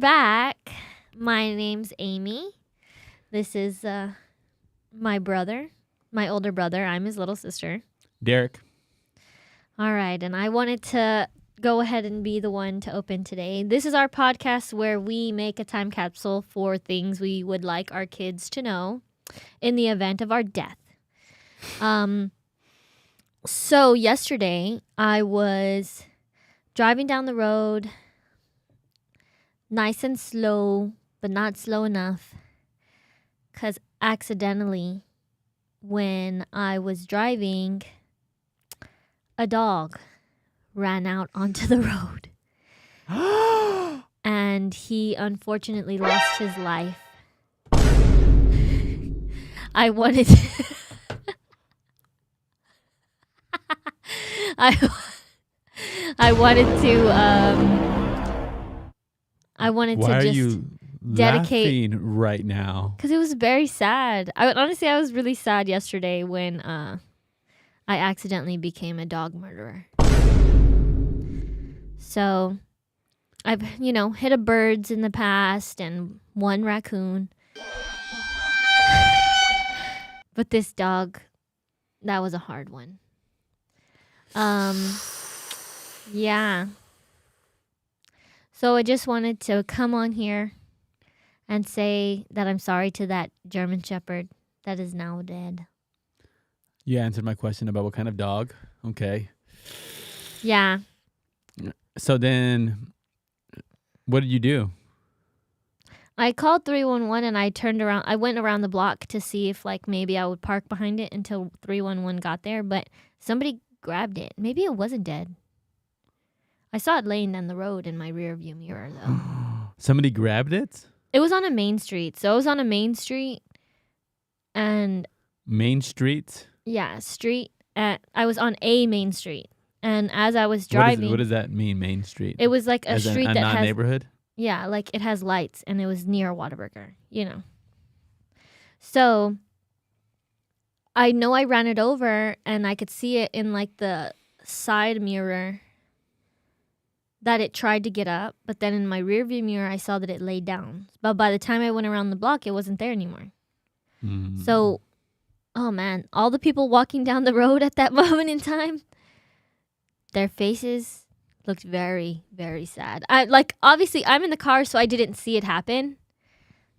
back. My name's Aimee. This is my brother, my older brother. I'm his little sister. Derek. All right, and I wanted to go ahead and be the one to open today. This is our podcast where we make a time capsule for things we would like our kids to know in the event of our death. So yesterday I was driving down the road, nice and slow, but not slow enough, because accidentally, when I was driving, a dog ran out onto the road. And he unfortunately lost his life. I wanted to I wanted Why to are just you dedicate laughing right now? because it was very sad. I was really sad yesterday when I accidentally became a dog murderer. So I've hit a birds in the past and one raccoon, but this dog, that was a hard one. Yeah. So I just wanted to come on here and say that I'm sorry to that German Shepherd that is now dead. You answered my question about what kind of dog. Okay. Yeah. So then, what did you do? I called 311 and I turned around. I went around the block to see if maybe I would park behind it until 311 got there, but somebody grabbed it. Maybe it wasn't dead. I saw it laying down the road in my rear view mirror, though. Somebody grabbed it? It was on a main street. So it was on a main street. And Main Street? yeah, I was on a main street. And as I was driving... What does that mean, Main Street? It was like a As street a that has... neighborhood? Yeah, it has lights. And it was near Whataburger, So I know I ran it over and I could see it in the side mirror that it tried to get up, but then in my rear view mirror I saw that it laid down. But by the time I went around the block, it wasn't there anymore. So, oh man, all the people walking down the road at that moment in time, their faces looked very, very sad. Obviously I'm in the car, so I didn't see it happen,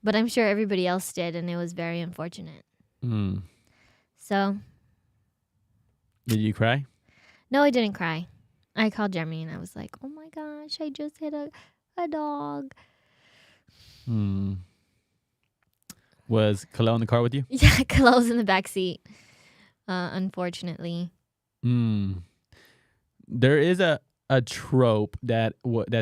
but I'm sure everybody else did, and it was very unfortunate. So. Did you cry? No, I didn't cry. I called Jeremy and I was like, oh my gosh, I just hit a dog. Was Khalil in the car with you? Yeah, Khalil's in the back seat, unfortunately. There is a trope that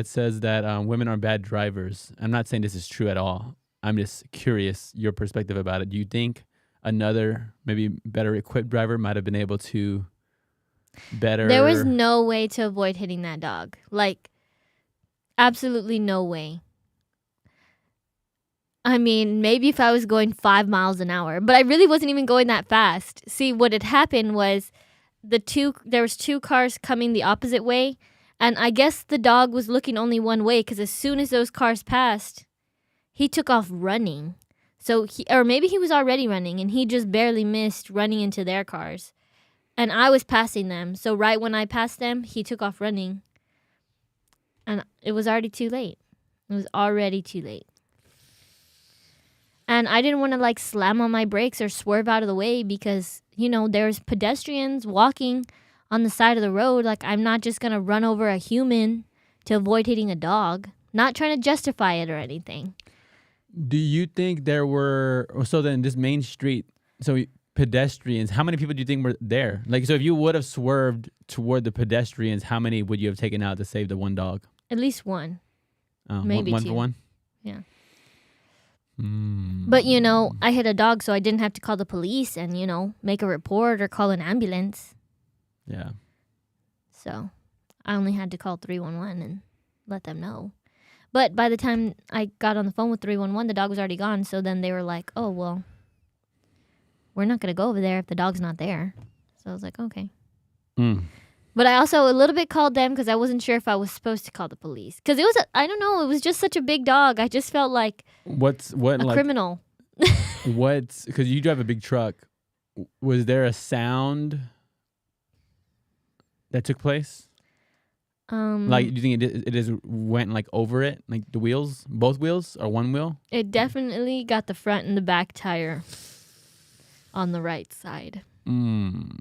says that women are bad drivers. I'm not saying this is true at all. I'm just curious your perspective about it. Do you think another, maybe better equipped driver might have been able to better... There was no way to avoid hitting that dog. Absolutely no way. I mean, maybe if I was going 5 miles an hour, but I really wasn't even going that fast. See, what had happened was there was two cars coming the opposite way, and I guess the dog was looking only one way because as soon as those cars passed, he took off running. So or maybe he was already running and he just barely missed running into their cars. And I was passing them. So right when I passed them, he took off running. And it was already too late. It was already too late. And I didn't want to slam on my brakes or swerve out of the way because, there's pedestrians walking on the side of the road. I'm not just going to run over a human to avoid hitting a dog. Not trying to justify it or anything. Do you think there were... So then this main street... So pedestrians, how many people do you think were there? So if you would have swerved toward the pedestrians, how many would you have taken out to save the one dog? At least one. Maybe one two. For one? Yeah. But, I hit a dog, so I didn't have to call the police and, make a report or call an ambulance. Yeah. So I only had to call 311 and let them know. But by the time I got on the phone with 311, the dog was already gone. So then they were like, oh, well, we're not going to go over there if the dog's not there. So I was like, okay. But I also a little bit called them because I wasn't sure if I was supposed to call the police. Because it was, I don't know, it was just such a big dog. I just felt like What a like criminal. what's because you drive a big truck? Was there a sound that took place? Like, do you think it just went like over it, like the wheels, both wheels, or one wheel? It definitely got the front and the back tire on the right side. Mm.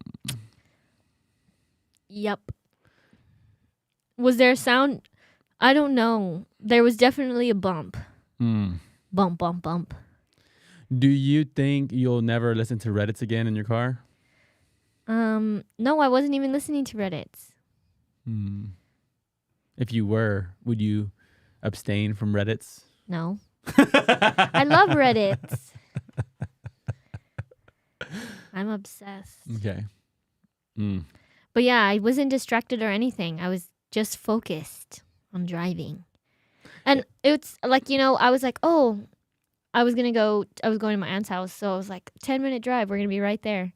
Yep. Was there a sound? I don't know. There was definitely a bump. Mm. Bump, bump, bump. Do you think you'll never listen to Reddits again in your car? No, I wasn't even listening to Reddits. Hmm. If you were, would you abstain from Reddits? No. I love Reddits. I'm obsessed. Okay. Mm. But yeah, I wasn't distracted or anything. I was just focused on driving. And it's like, I was like, oh, I was going to my aunt's house. So I was like, 10-minute drive. We're going to be right there.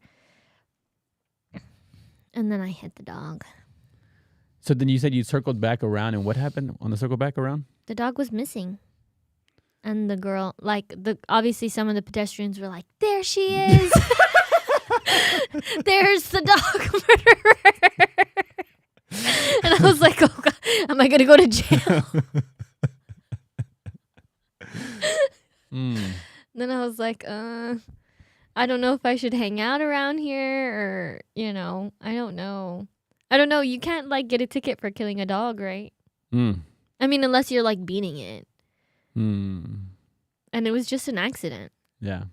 And then I hit the dog. So then you said you circled back around, and what happened on the circle back around? The dog was missing. And the girl, obviously some of the pedestrians were like, there she is. There's the dog murderer. And I was like, oh God, am I going to go to jail? Then I was like, I don't know if I should hang out around here or, I don't know. I don't know. You can't get a ticket for killing a dog, right? I mean, unless you're beating it. And it was just an accident. Yeah.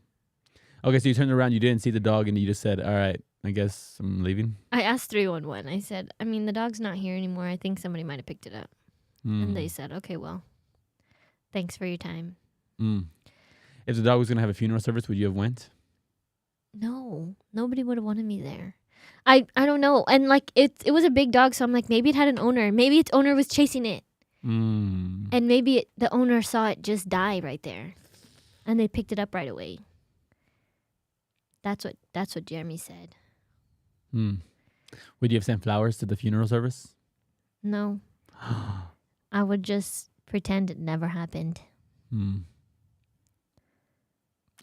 Okay, so you turned around, you didn't see the dog, and you just said, all right, I guess I'm leaving? I asked 311. I said, the dog's not here anymore. I think somebody might have picked it up. And they said, okay, well, thanks for your time. If the dog was going to have a funeral service, would you have went? No, nobody would have wanted me there. I don't know. And it was a big dog, so I'm like, maybe it had an owner. Maybe its owner was chasing it. And maybe the owner saw it just die right there. And they picked it up right away. That's what Jeremy said. Would you have sent flowers to the funeral service? No. I would just pretend it never happened.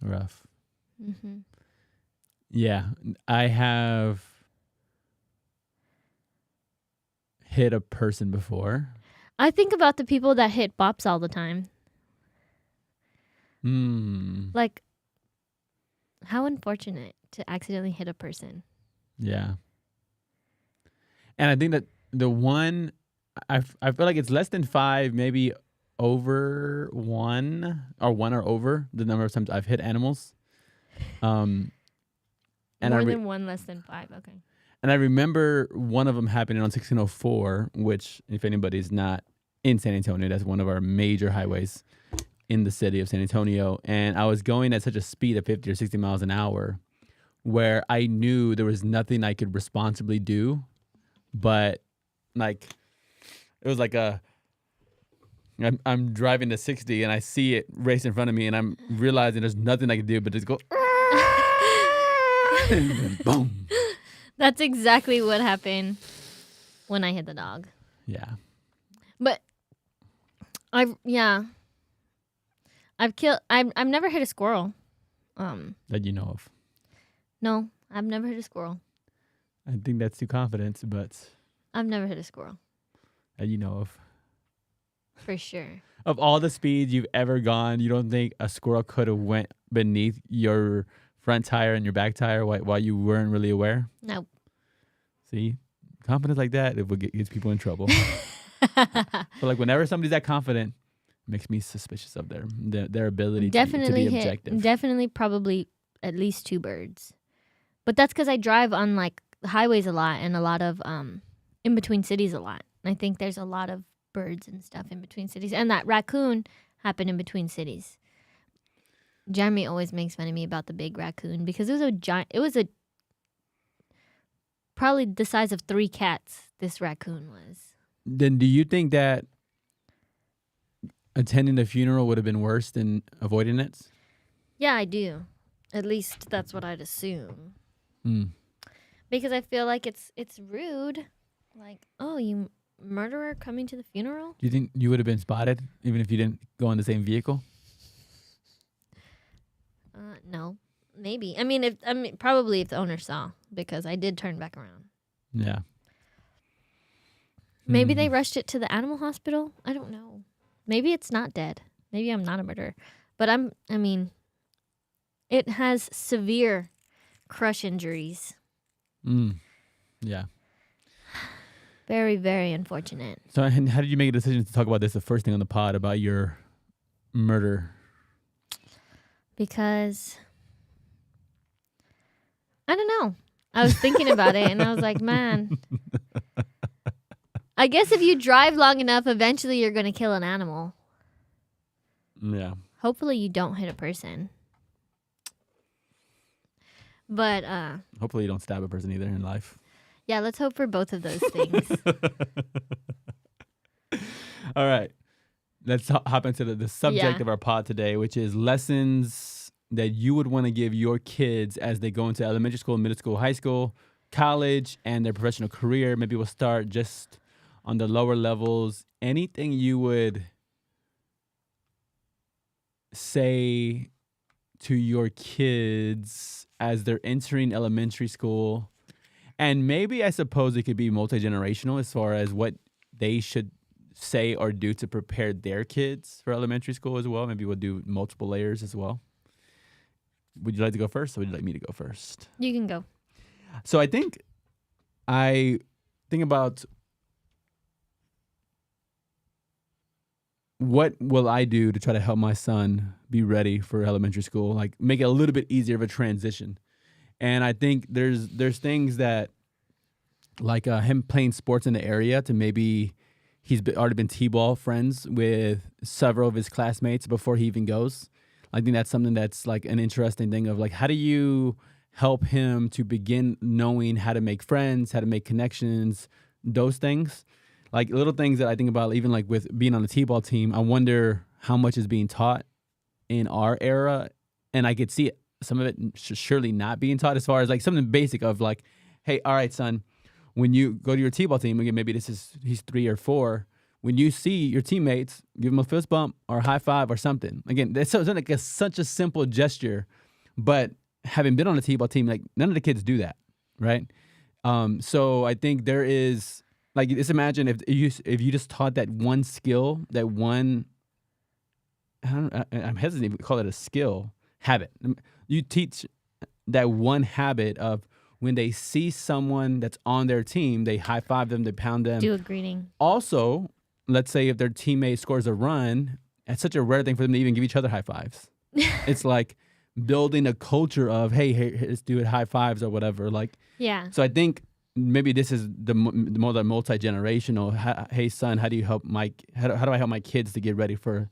Rough. Yeah, I have hit a person before. I think about the people that hit bops all the time. Like, how unfortunate to accidentally hit a person. Yeah. And I think that the one, I feel like it's less than 5, maybe over 1 or over the number of times I've hit animals. And More than 1, less than 5. Okay. And I remember one of them happening on 1604, which, if anybody's not in San Antonio, that's one of our major highways in the city of San Antonio. And I was going at such a speed of 50 or 60 miles an hour where I knew there was nothing I could responsibly do. But, it was like I'm driving to 60 and I see it race in front of me and I'm realizing there's nothing I can do but just go, and then boom. That's exactly what happened when I hit the dog. Yeah. But I've never hit a squirrel. That you know of. No, I've never hit a squirrel. I think that's too confident, but I've never hit a squirrel. That you know of. For sure. Of all the speeds you've ever gone, you don't think a squirrel could have went beneath your front tire and your back tire while you weren't really aware? Nope. See? Confidence like that, it would gets people in trouble. But whenever somebody's that confident, it makes me suspicious of their ability to be objective. Definitely probably at least 2 birds. But that's because I drive on highways a lot and a lot of in between cities a lot. And I think there's a lot of birds and stuff in between cities. And that raccoon happened in between cities. Jeremy always makes fun of me about the big raccoon because it was a giant. It was probably the size of 3 cats. This raccoon was. Then do you think that attending the funeral would have been worse than avoiding it? Yeah, I do. At least that's what I'd assume. Because I feel like it's rude. Like, oh, you murderer coming to the funeral? Do you think you would have been spotted even if you didn't go in the same vehicle? No, maybe. I mean, probably if the owner saw, because I did turn back around. Yeah. Maybe Hmm. they rushed it to the animal hospital. I don't know. Maybe it's not dead. Maybe I'm not a murderer. But I mean, it has severe crush injuries. Mm. Yeah. Very, very unfortunate. So, and how did you make a decision to talk about this the first thing on the pod about your murder? Because I don't know. I was thinking about it and I was like, man, I guess if you drive long enough, eventually you're going to kill an animal. Yeah. Hopefully you don't hit a person. But Hopefully you don't stab a person either in life. yeah, let's hope for both of those things. All right. Let's hop into the subject Yeah. of our pod today, which is lessons that you would want to give your kids as they go into elementary school, middle school, high school, college, and their professional career. Maybe we'll start just on the lower levels. Anything you would say to your kids as they're entering elementary school? And maybe I suppose it could be multi-generational as far as what they should say or do to prepare their kids for elementary school as well. Maybe we'll do multiple layers as well. Would you like to go first or would you like me to go first? You can go. So I think about what will I do to try to help my son be ready for elementary school, like make it a little bit easier of a transition. And I think there's things that like him playing sports in the area to maybe already been t-ball friends with several of his classmates before he even goes. I think that's something that's like an interesting thing of like, how do you help him to begin knowing how to make friends, how to make connections, those things. Like little things that I think about, even like with being on the t-ball team, I wonder how much is being taught in our era. And I could see some of it surely not being taught as far as like something basic of like, hey, all right, son, when you go to your t-ball team, again, maybe he's 3 or 4, when you see your teammates, give them a fist bump or a high five or something. Again, that's like such a simple gesture, but having been on a t-ball team, like none of the kids do that, right? So I think there is like, just imagine if you just taught that one skill, that one, I'm hesitant to call it a skill, habit. You teach that one habit of when they see someone that's on their team, they high five them, they pound them. Do a greeting. Also, let's say if their teammate scores a run, it's such a rare thing for them to even give each other high fives. It's like building a culture of, hey, let's do it, high fives or whatever. Like, Yeah. so I think maybe this is the more the multi-generational. Hey, son, how do you help how do I help my kids to get ready for?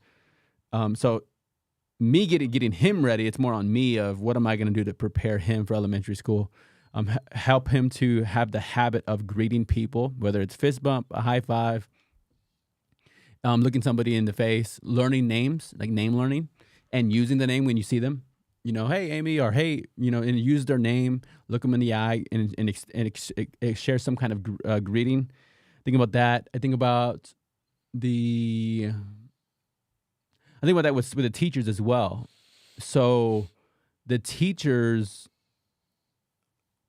So me getting him ready, it's more on me of what am I going to do to prepare him for elementary school. Help him to have the habit of greeting people, whether it's fist bump, a high five, looking somebody in the face, learning names, like name learning, and using the name when you see them. You know, hey, Aimee, or hey, and use their name, look them in the eye, and share some kind of greeting. Think about that. I think about that with the teachers as well. So the teachers,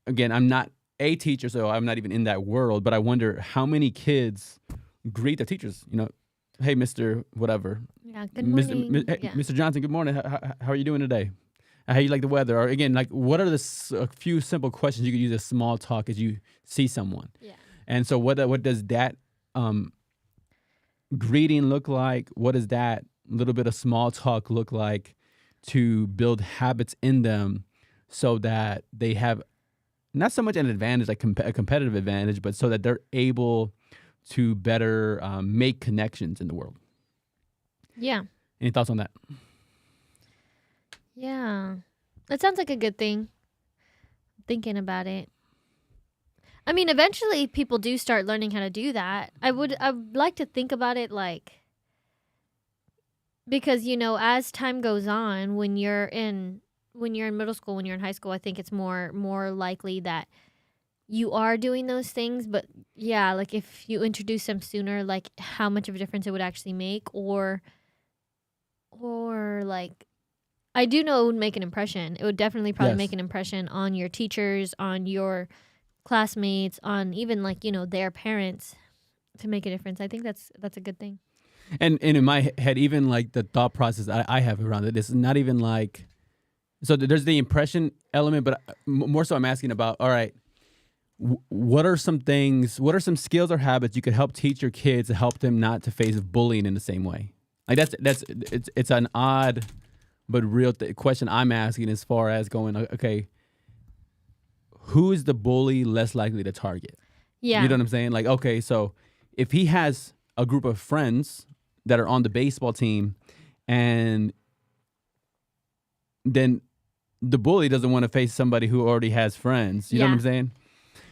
again, I'm not a teacher, so I'm not even in that world, but I wonder how many kids greet their teachers, hey, Mr. whatever. Yeah. Good morning. Hey, Yeah. Mr. Johnson, good morning. How are you doing today? How you like the weather? Or again, like what are a few simple questions you could use as small talk as you see someone? Yeah. And so what does that greeting look like? What does that little bit of small talk look like to build habits in them so that they have not so much an advantage, like a competitive advantage, but so that they're able to better make connections in the world. Yeah. Any thoughts on that? Yeah. That sounds like a good thing. Thinking about it. I mean, eventually people do start learning how to do that. I'd like to think about it like, because as time goes on, when you're in middle school, when you're in high school, I think it's more likely that you are doing those things, but yeah, like if you introduce them sooner, like how much of a difference it would actually make, or like I do know it would make an impression. It would definitely probably make Yes. an impression on your teachers, on your classmates, on even like, their parents to make a difference. I think that's a good thing. And in my head, even like the thought process I have around it is not even like, so there's the impression element, but more so I'm asking about, all right, what are some things, what are some skills or habits you could help teach your kids to help them not to face bullying in the same way? Like it's an odd but real question I'm asking, as far as going, okay, who is the bully less likely to target? You know Yeah. what I'm saying? Like, okay, so if he has a group of friends that are on the baseball team, and then the bully doesn't want to face somebody who already has friends. You know what Yeah. I'm saying?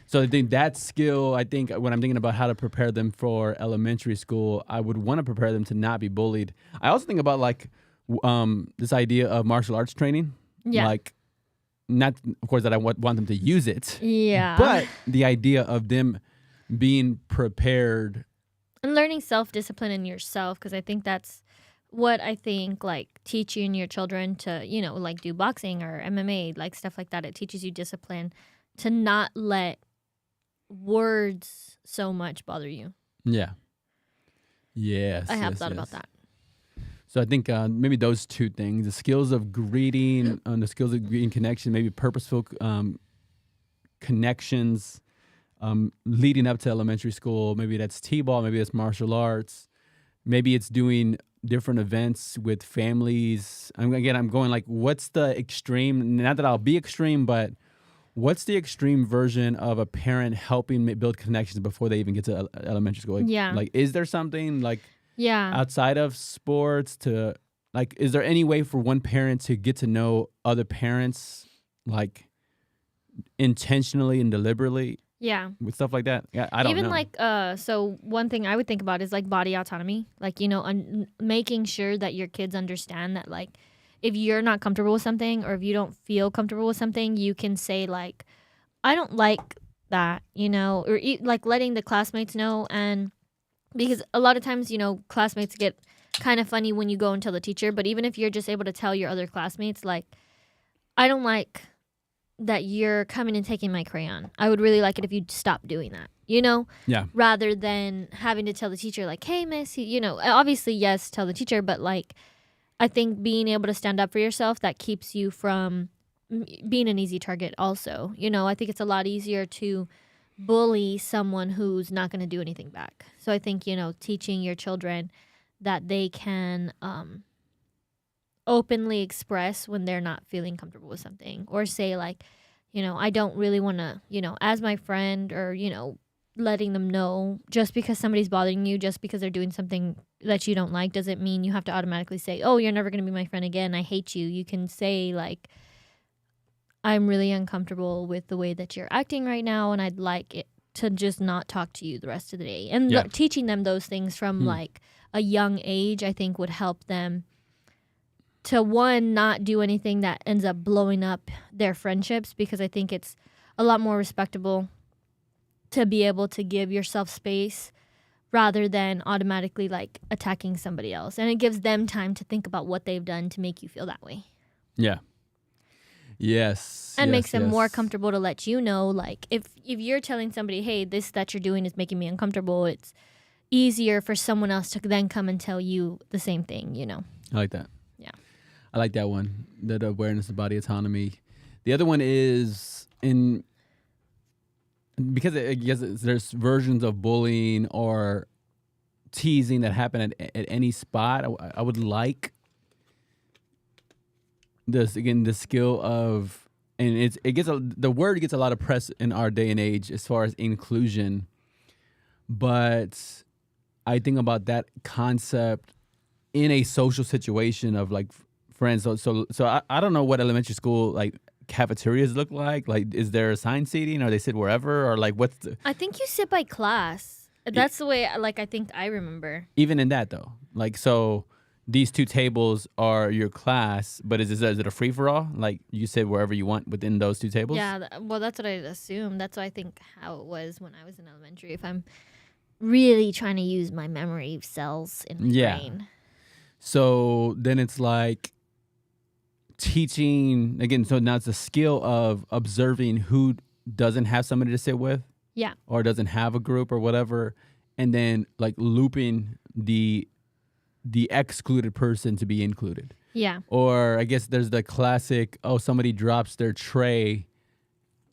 So I think that skill, I think when I'm thinking about how to prepare them for elementary school, I would want to prepare them to not be bullied. I also think about like this idea of martial arts training. Yeah. Like, not, of course, that I want them to use it, Yeah. but the idea of them being prepared. And learning self-discipline in yourself, because I think that's what I think, like teaching your children to, like do boxing or MMA, like stuff like that. It teaches you discipline to not let words so much bother you. Yeah. Yes. I have yes, thought yes. about that. So I think maybe those two things: the skills of greeting, and the skills of greeting connection, maybe purposeful connections leading up to elementary school. Maybe that's t-ball, maybe that's martial arts, maybe it's doing different events with families. I'm going like, what's the extreme? Not that I'll be extreme, but what's the extreme version of a parent helping build connections before they even get to elementary school? Yeah. Like, is there something like Yeah. outside of sports to, like, is there any way for one parent to get to know other parents, like intentionally and deliberately Yeah. with stuff like that? Yeah, I don't Even know. like so one thing I would think about is like body autonomy, like making sure that your kids understand that, like, if you're not comfortable with something or if you don't feel comfortable with something, you can say like, I don't like that, or like letting the classmates know. And because a lot of times, classmates get kind of funny when you go and tell the teacher, but even if you're just able to tell your other classmates, like, I don't like that you're coming and taking my crayon. I would really like it if you'd stop doing that, Yeah. rather than having to tell the teacher, like, hey, miss, obviously, yes, tell the teacher, but like, I think being able to stand up for yourself, that keeps you from being an easy target also. I think it's a lot easier to bully someone who's not going to do anything back. So I think, teaching your children that they can openly express when they're not feeling comfortable with something, or say like, I don't really want to, as my friend, or, letting them know, just because somebody's bothering you, just because they're doing something that you don't like, doesn't mean you have to automatically say, oh, you're never going to be my friend again, I hate you. You can say like, I'm really uncomfortable with the way that you're acting right now, and I'd like it to just not talk to you the rest of the day. And Yeah. teaching them those things from like a young age, I think would help them to, one, not do anything that ends up blowing up their friendships, because I think it's a lot more respectable to be able to give yourself space rather than automatically like attacking somebody else. And it gives them time to think about what they've done to make you feel that way. Yeah. Yes. And yes, makes them more yes. comfortable to let you know, like, if you're telling somebody, hey, this that you're doing is making me uncomfortable, it's easier for someone else to then come and tell you the same thing, I like that. Yeah. I like that one, that awareness of body autonomy. The other one is because I guess there's versions of bullying or teasing that happen at any spot. I would like this, again, the skill of, and the word gets a lot of press in our day and age as far as inclusion, but I think about that concept in a social situation of like friends. So I don't know what elementary school like cafeterias look like. Like, is there assigned seating, or they sit wherever, or like what's the, I think you sit by class. That's the way, like, I think I remember. even in that though? Like, so these two tables are your class, but is it a free for all? Like you said, wherever you want within those two tables. Yeah, well, that's what I assumed. That's what I think how it was when I was in elementary. If I'm really trying to use my memory cells in my Yeah. brain. So then it's like teaching again. So now it's a skill of observing who doesn't have somebody to sit with. Yeah. Or doesn't have a group or whatever, and then like looping the excluded person to be included. Yeah. Or I guess there's the classic, oh, somebody drops their tray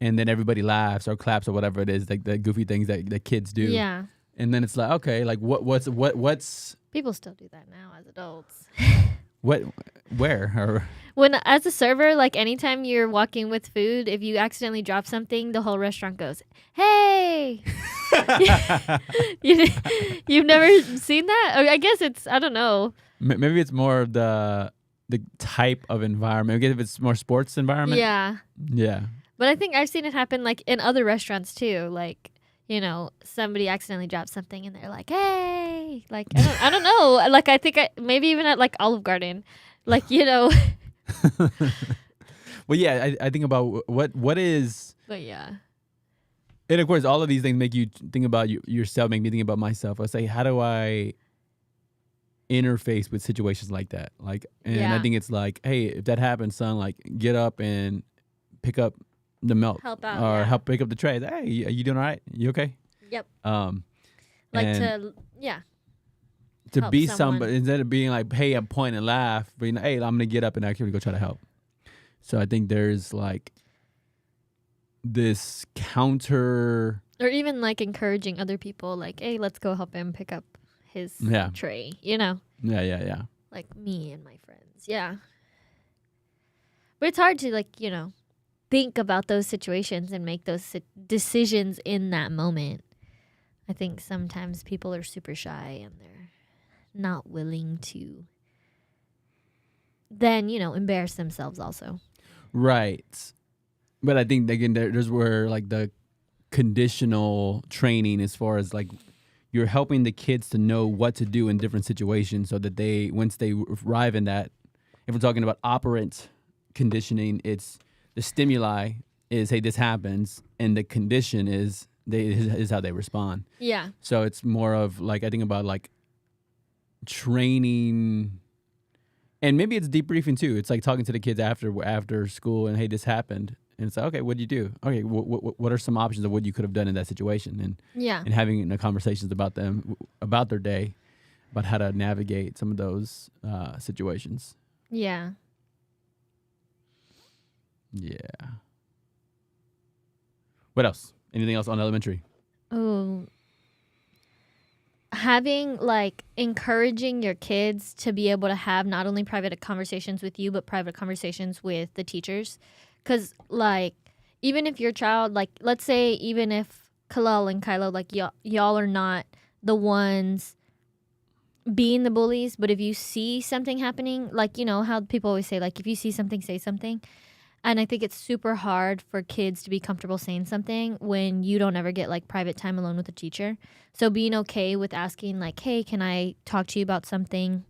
and then everybody laughs or claps or whatever it is, like the goofy things that kids do. Yeah. And then it's like, okay, like what's People still do that now as adults. where or When as a server, like anytime you're walking with food, if you accidentally drop something, the whole restaurant goes, "Hey!" You've never seen that? Or I guess it's I don't know. maybe it's more of the type of environment. I guess if it's more sports environment. Yeah, Yeah. but I think I've seen it happen like in other restaurants too. Like somebody accidentally drops something and they're like, "Hey!" Like I don't know. Like I think maybe even at like Olive Garden, like Well, yeah, I think about what is. But yeah. And of course, all of these things make you think about yourself, make me think about myself. I say, how do I interface with situations like that? Like, and I Yeah. think it's like, hey, if that happens, son, like, get up and pick up the milk, Help out, or yeah. help pick up the tray. Hey, you doing all right? You okay? Yep. Um, Like and to to help be someone. somebody instead of being like, hey, I'm point and laugh, but hey, I'm gonna get up and actually go try to help. So I think there's like this counter. Or even like encouraging other people, like, "Hey, let's go help him pick up his Yeah. tray." Yeah. Like me and my friends. Yeah. But it's hard to think about those situations and make those decisions in that moment. I think sometimes people are super shy and they're not willing to then, embarrass themselves also. Right. But I think again there's where like the conditional training as far as like you're helping the kids to know what to do in different situations so that they once they arrive in that, if we're talking about operant conditioning, it's the stimuli is, hey, this happens, and the condition is how they respond. Yeah. So it's more of like I think about like training, and maybe it's debriefing too. It's like talking to the kids after school, and hey, this happened, and it's like, okay, what did you do? Okay, what are some options of what you could have done in that situation, and having conversations about them about their day, about how to navigate some of those situations. Yeah. Yeah. What else? Anything else on elementary? Oh, having encouraging your kids to be able to have not only private conversations with you, but private conversations with the teachers. Because, even if your child, let's say, even if Kalal and Kylo, y'all are not the ones being the bullies, but if you see something happening, how people always say, if you see something, say something. And I think it's super hard for kids to be comfortable saying something when you don't ever get private time alone with a teacher. So being okay with asking hey, can I talk to you about something,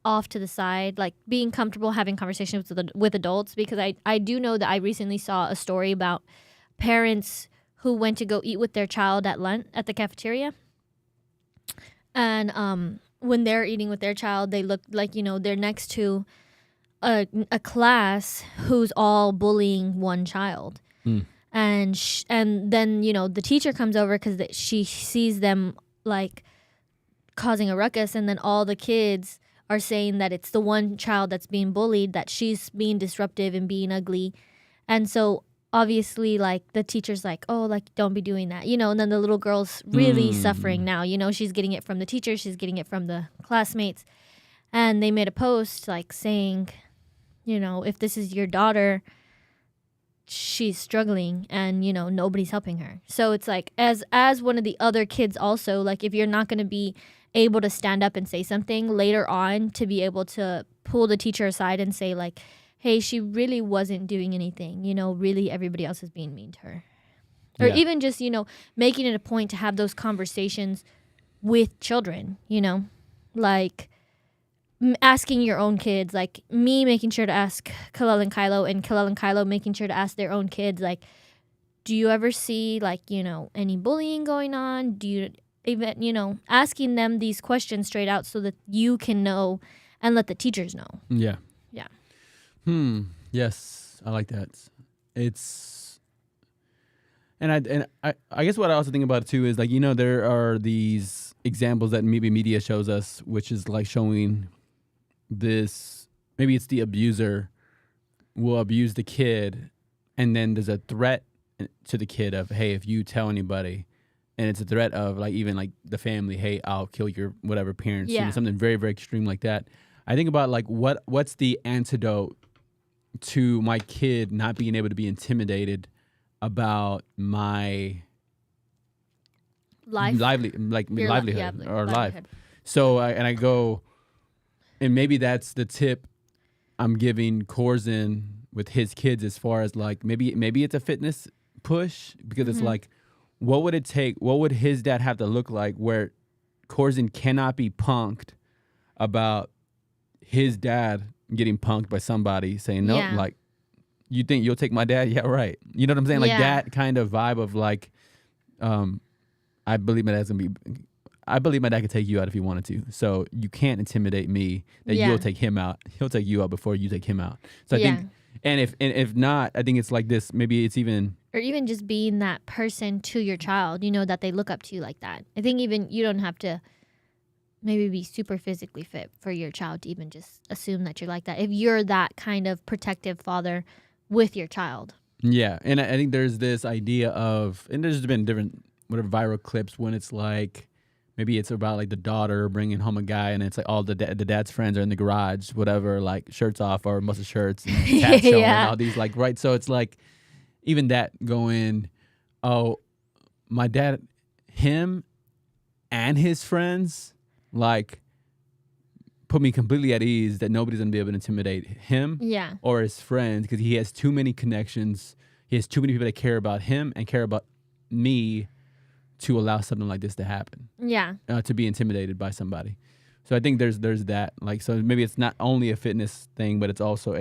off to the side, being comfortable having conversations with adults, because I do know that I recently saw a story about parents who went to go eat with their child at lunch at the cafeteria. And when they're eating with their child, they look they're next to a class who's all bullying one child. And then the teacher comes over because she sees them causing a ruckus, and then all the kids are saying that it's the one child that's being bullied, that she's being disruptive and being ugly. And so obviously the teacher's don't be doing that, and then the little girl's really suffering now. She's getting it from the teacher, she's getting it from the classmates. And they made a post saying, if this is your daughter, she's struggling and, nobody's helping her. So it's as one of the other kids also, if you're not going to be able to stand up and say something later on, to be able to pull the teacher aside and say hey, she really wasn't doing anything, really everybody else is being mean to her. Or even just, making it a point to have those conversations with children, asking your own kids, like me making sure to ask Kalel and Kylo making sure to ask their own kids, like, do you ever see, like, any bullying going on? Do you even, asking them these questions straight out so that you can know and let the teachers know. Yeah. Yeah. Yes, I like that. It's I guess what I also think about it too is like, there are these examples that maybe media shows us, which is like showing this, maybe it's the abuser will abuse the kid, and then there's a threat to the kid of, hey, if you tell anybody, and it's a threat of like even like the family, hey, I'll kill your whatever parents, Yeah. something very, very extreme like that. I think about like what's the antidote to my kid not being able to be intimidated about my livelihood or life. So I go, and maybe that's the tip I'm giving Corzin with his kids, as far as like maybe it's a fitness push, because it's like, what would it take? What would his dad have to look like where Corzin cannot be punked about his dad getting punked by somebody saying, no, like, you think you'll take my dad? Yeah, right. You know what I'm saying? Like that kind of vibe of like, I believe my dad could take you out if he wanted to. So you can't intimidate me that you'll take him out. He'll take you out before you take him out. So I think, and if not, I think it's like this. Maybe it's even, or even just being that person to your child, that they look up to you like that. I think even you don't have to maybe be super physically fit for your child to even just assume that you're like that. If you're that kind of protective father with your child. Yeah. And I think there's this idea of, and there's been different whatever viral clips when it's like, maybe it's about like the daughter bringing home a guy, and it's like all the dad's friends are in the garage, whatever, like shirts off or muscle shirts and tats showing, all these like, right. So it's like even that going, oh, my dad, him and his friends, like, put me completely at ease that nobody's gonna be able to intimidate him or his friends, because he has too many connections. He has too many people that care about him and care about me to allow something like this to happen. Yeah. To be intimidated by somebody. So I think there's that. Like, so maybe it's not only a fitness thing, but it's also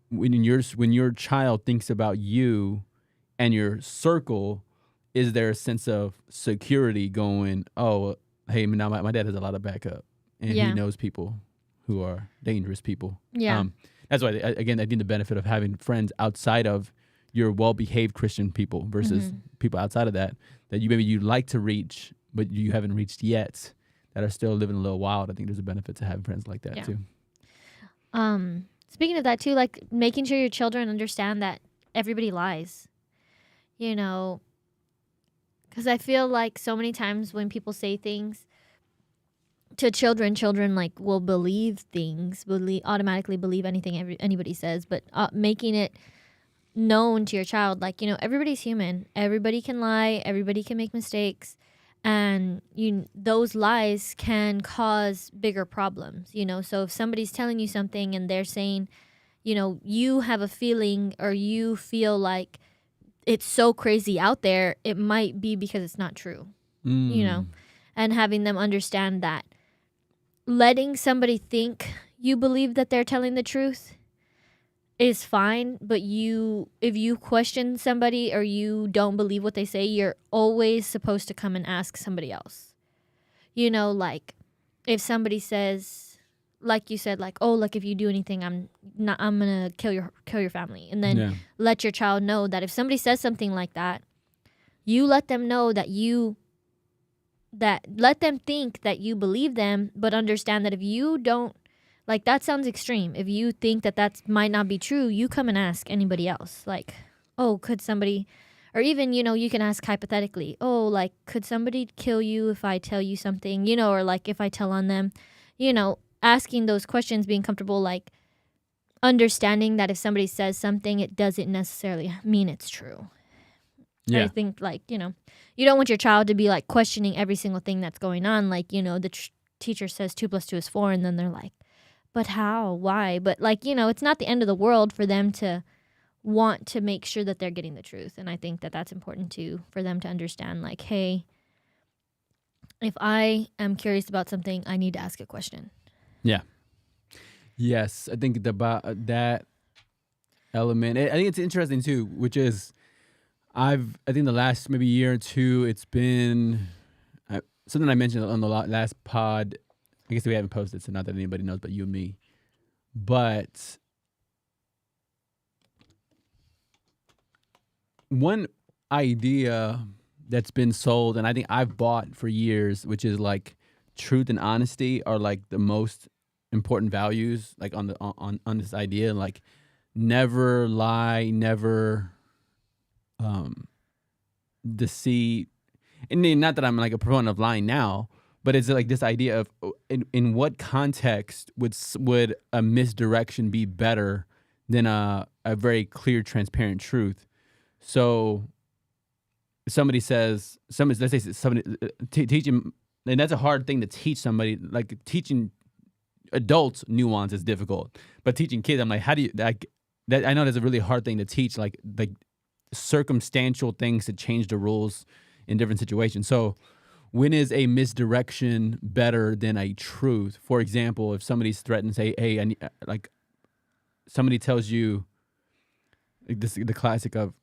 when your child thinks about you and your circle, is there a sense of security going, oh, hey, now my dad has a lot of backup, and he knows people who are dangerous people. Yeah. That's why, again, I think the benefit of having friends outside of your well-behaved Christian people versus people outside of that you like to reach, but you haven't reached yet, that are still living a little wild. I think there's a benefit to having friends like that too. Speaking of that too, like making sure your children understand that everybody lies, because I feel like so many times when people say things to children like will believe things, automatically believe anything anybody says, but making it known to your child, like, everybody's human, everybody can lie, everybody can make mistakes, and those lies can cause bigger problems. So if somebody's telling you something and they're saying, you have a feeling or you feel like it's so crazy out there, it might be because it's not true. And having them understand that letting somebody think you believe that they're telling the truth is fine, but if you question somebody or you don't believe what they say, you're always supposed to come and ask somebody else. Like if somebody says, like you said, like, oh, like if you do anything, I'm gonna kill your family, and then let your child know that if somebody says something like that, you let them know that let them think that you believe them, but understand that if you don't. Like, that sounds extreme. If you think that might not be true, you come and ask anybody else. Like, oh, could somebody, or even, you can ask hypothetically, oh, like, could somebody kill you if I tell you something, or like if I tell on them, asking those questions, being comfortable, like understanding that if somebody says something, it doesn't necessarily mean it's true. Yeah. I think, like, you don't want your child to be like questioning every single thing that's going on. Like, the teacher says 2 + 2 is 4, and then they're like, but how? Why? But like, it's not the end of the world for them to want to make sure that they're getting the truth. And I think that that's important too, for them to understand, like, hey, if I am curious about something, I need to ask a question. Yeah. Yes, I think that element. I think it's interesting too, which is I think the last maybe year or two, it's been something I mentioned on the last pod. I guess we haven't posted, so not that anybody knows, but you and me. But one idea that's been sold, and I think I've bought for years, which is like truth and honesty are like the most important values, like on this idea, like never lie, never um deceit. And then, not that I'm like a proponent of lying now, but it's like this idea of in what context would a misdirection be better than a very clear, transparent truth? So somebody says somebody let's say somebody teaching, and that's a hard thing to teach somebody. Like teaching adults nuance is difficult, but teaching kids, I'm like, how do you like that? I know that's a really hard thing to teach, like circumstantial things to change the rules in different situations. So when is a misdirection better than a truth? For example, if somebody's threatened, say, hey, like somebody tells you, like this the classic of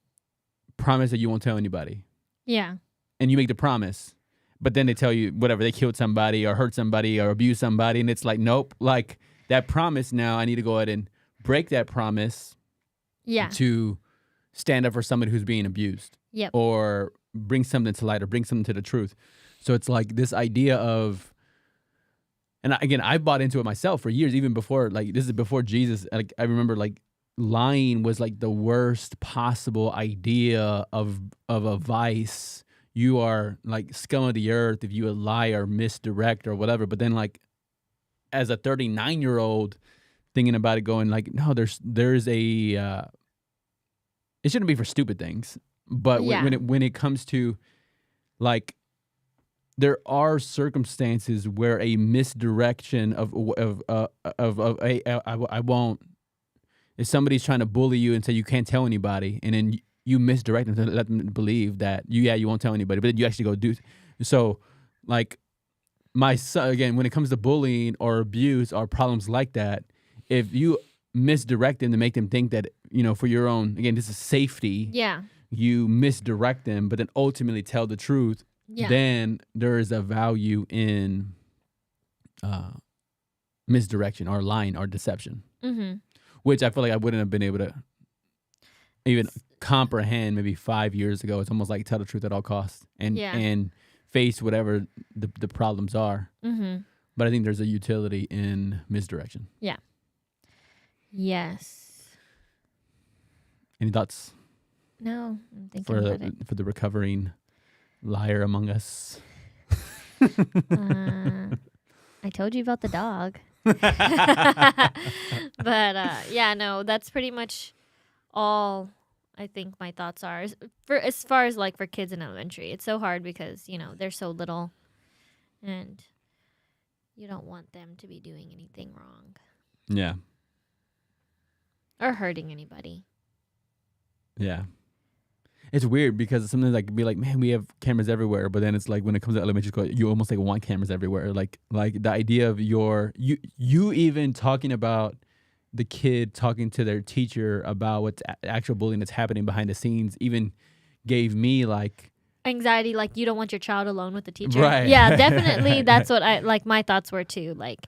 promise that you won't tell anybody, Yeah. and you make the promise, but then they tell you whatever, they killed somebody or hurt somebody or abused somebody, and it's like, nope, like that promise, now I need to go ahead and break that promise Yeah. to stand up for somebody who's being abused. Yep. Or bring something to light or bring something to the truth. So it's like this idea of, and again, I bought into it myself for years, even before, like this is before Jesus. Like I remember, like lying was like the worst possible idea of a vice. You are like scum of the earth if you would lie or misdirect or whatever. But then, like as a 39-year-old, thinking about it, going like, no, there's a it shouldn't be for stupid things, but Yeah. when it comes to like, there are circumstances where a misdirection I won't, if somebody's trying to bully you and say you can't tell anybody, and then you misdirect them to let them believe that you won't tell anybody, but then you actually go do. So like my son, again, when it comes to bullying or abuse or problems like that, if you misdirect them to make them think that, for your own, again, this is safety, Yeah. you misdirect them, but then ultimately tell the truth, Yeah. then there is a value in misdirection or lying or deception, Mm-hmm. which I feel like I wouldn't have been able to even comprehend maybe 5 years ago. It's almost like tell the truth at all costs and face whatever the problems are. Mm-hmm. But I think there's a utility in misdirection. Yeah. Yes. Any thoughts No, I'm thinking about it. for the recovering liar among us? I told you about the dog. But yeah, no, that's pretty much all I think my thoughts are. For as far as like for kids in elementary, it's so hard because, they're so little and you don't want them to be doing anything wrong Yeah. or hurting anybody. Yeah. It's weird because sometimes I could be like, man, we have cameras everywhere, but then it's like when it comes to elementary school, you almost like want cameras everywhere. Like the idea of you even talking about the kid talking to their teacher about what's actual bullying that's happening behind the scenes even gave me like Anxiety, like you don't want your child alone with the teacher. Right. Yeah, definitely. That's what my thoughts were too. Like,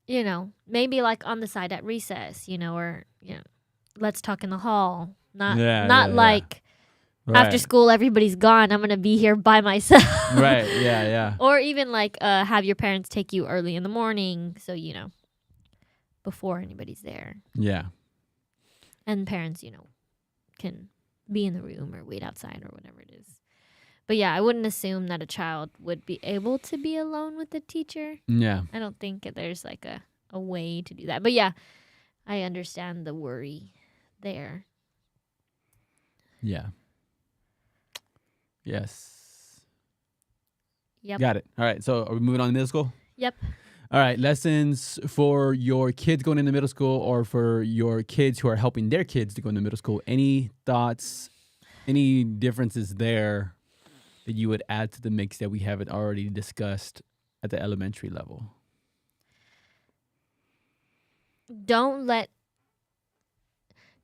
maybe like on the side at recess, or, let's talk in the hall. Not like right. after school, everybody's gone. I'm going to be here by myself. Right. Yeah. Yeah. Or even like have your parents take you early in the morning. So, before anybody's there. Yeah. And parents, can be in the room or wait outside or whatever it is. But yeah, I wouldn't assume that a child would be able to be alone with the teacher. Yeah. I don't think there's like a way to do that. But yeah, I understand the worry there. Yeah. Yes. Yep. Got it. All right. So are we moving on to middle school? Yep. All right. Lessons for your kids going into middle school or for your kids who are helping their kids to go into middle school. Any thoughts, any differences there that you would add to the mix that we haven't already discussed at the elementary level? don't let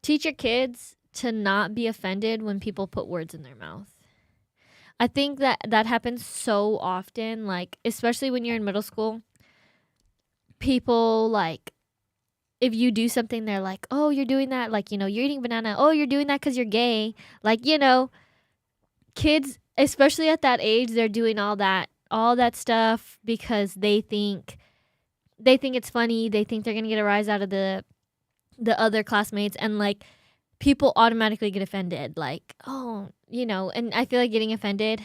teach your kids to not be offended when people put words in their mouth. I think that happens so often, like especially when you're in middle school. People like if you do something, they're like, "Oh, you're doing that like, you're eating banana. Oh, you're doing that cuz you're gay." Like, kids especially at that age, they're doing all that stuff because they think it's funny. They think they're going to get a rise out of the other classmates, and like people automatically get offended like, "Oh, and I feel like getting offended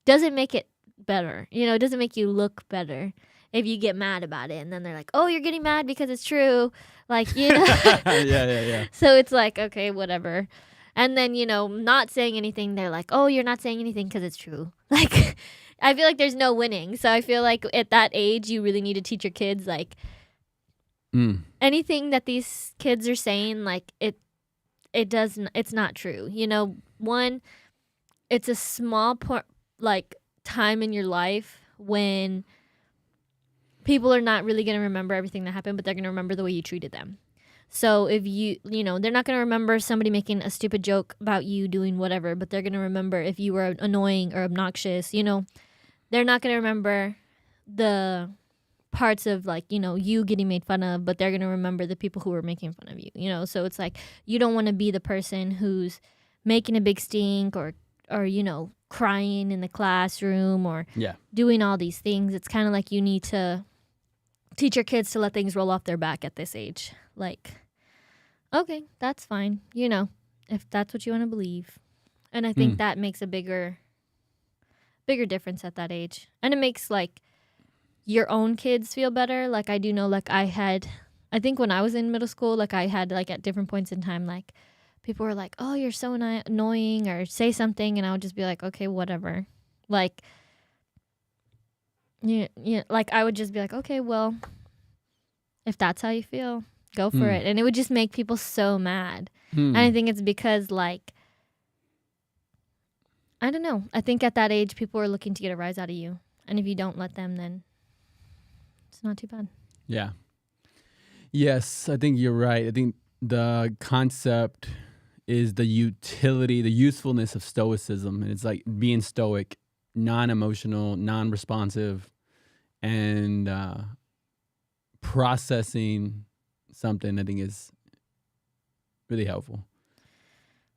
doesn't make it better. It doesn't make you look better if you get mad about it. And then they're like, "Oh, you're getting mad because it's true." Like, Yeah, yeah, yeah. So it's like, okay, whatever. And then, not saying anything, they're like, "Oh, you're not saying anything because it's true." Like, I feel like there's no winning. So I feel like at that age, you really need to teach your kids, like, anything that these kids are saying, like, it's not true. One, it's a small like time in your life when people are not really going to remember everything that happened, but they're going to remember the way you treated them. So if they're not going to remember somebody making a stupid joke about you doing whatever, but they're going to remember if you were annoying or obnoxious. They're not going to remember the parts of like, you getting made fun of, but they're going to remember the people who were making fun of you. So it's like, you don't want to be the person who's making a big stink or crying in the classroom or doing all these things. It's kind of like you need to teach your kids to let things roll off their back at this age. Like, okay, that's fine. If that's what you want to believe. And I think that makes a bigger difference at that age. And it makes like your own kids feel better. Like I do know, like I think when I was in middle school, like I had like at different points in time, like people were like, "Oh, you're so annoying," or say something, and I would just be like, "Okay, whatever." Like, like I would just be like, "Okay, well, if that's how you feel, go for it." And it would just make people so mad. And I think it's because, like, I don't know. I think at that age, people are looking to get a rise out of you, and if you don't let them, then it's not too bad. Yeah. Yes, I think you're right. I think the concept is the utility, the usefulness of stoicism. And it's like being stoic, non-emotional, non-responsive, and processing something, I think, is really helpful.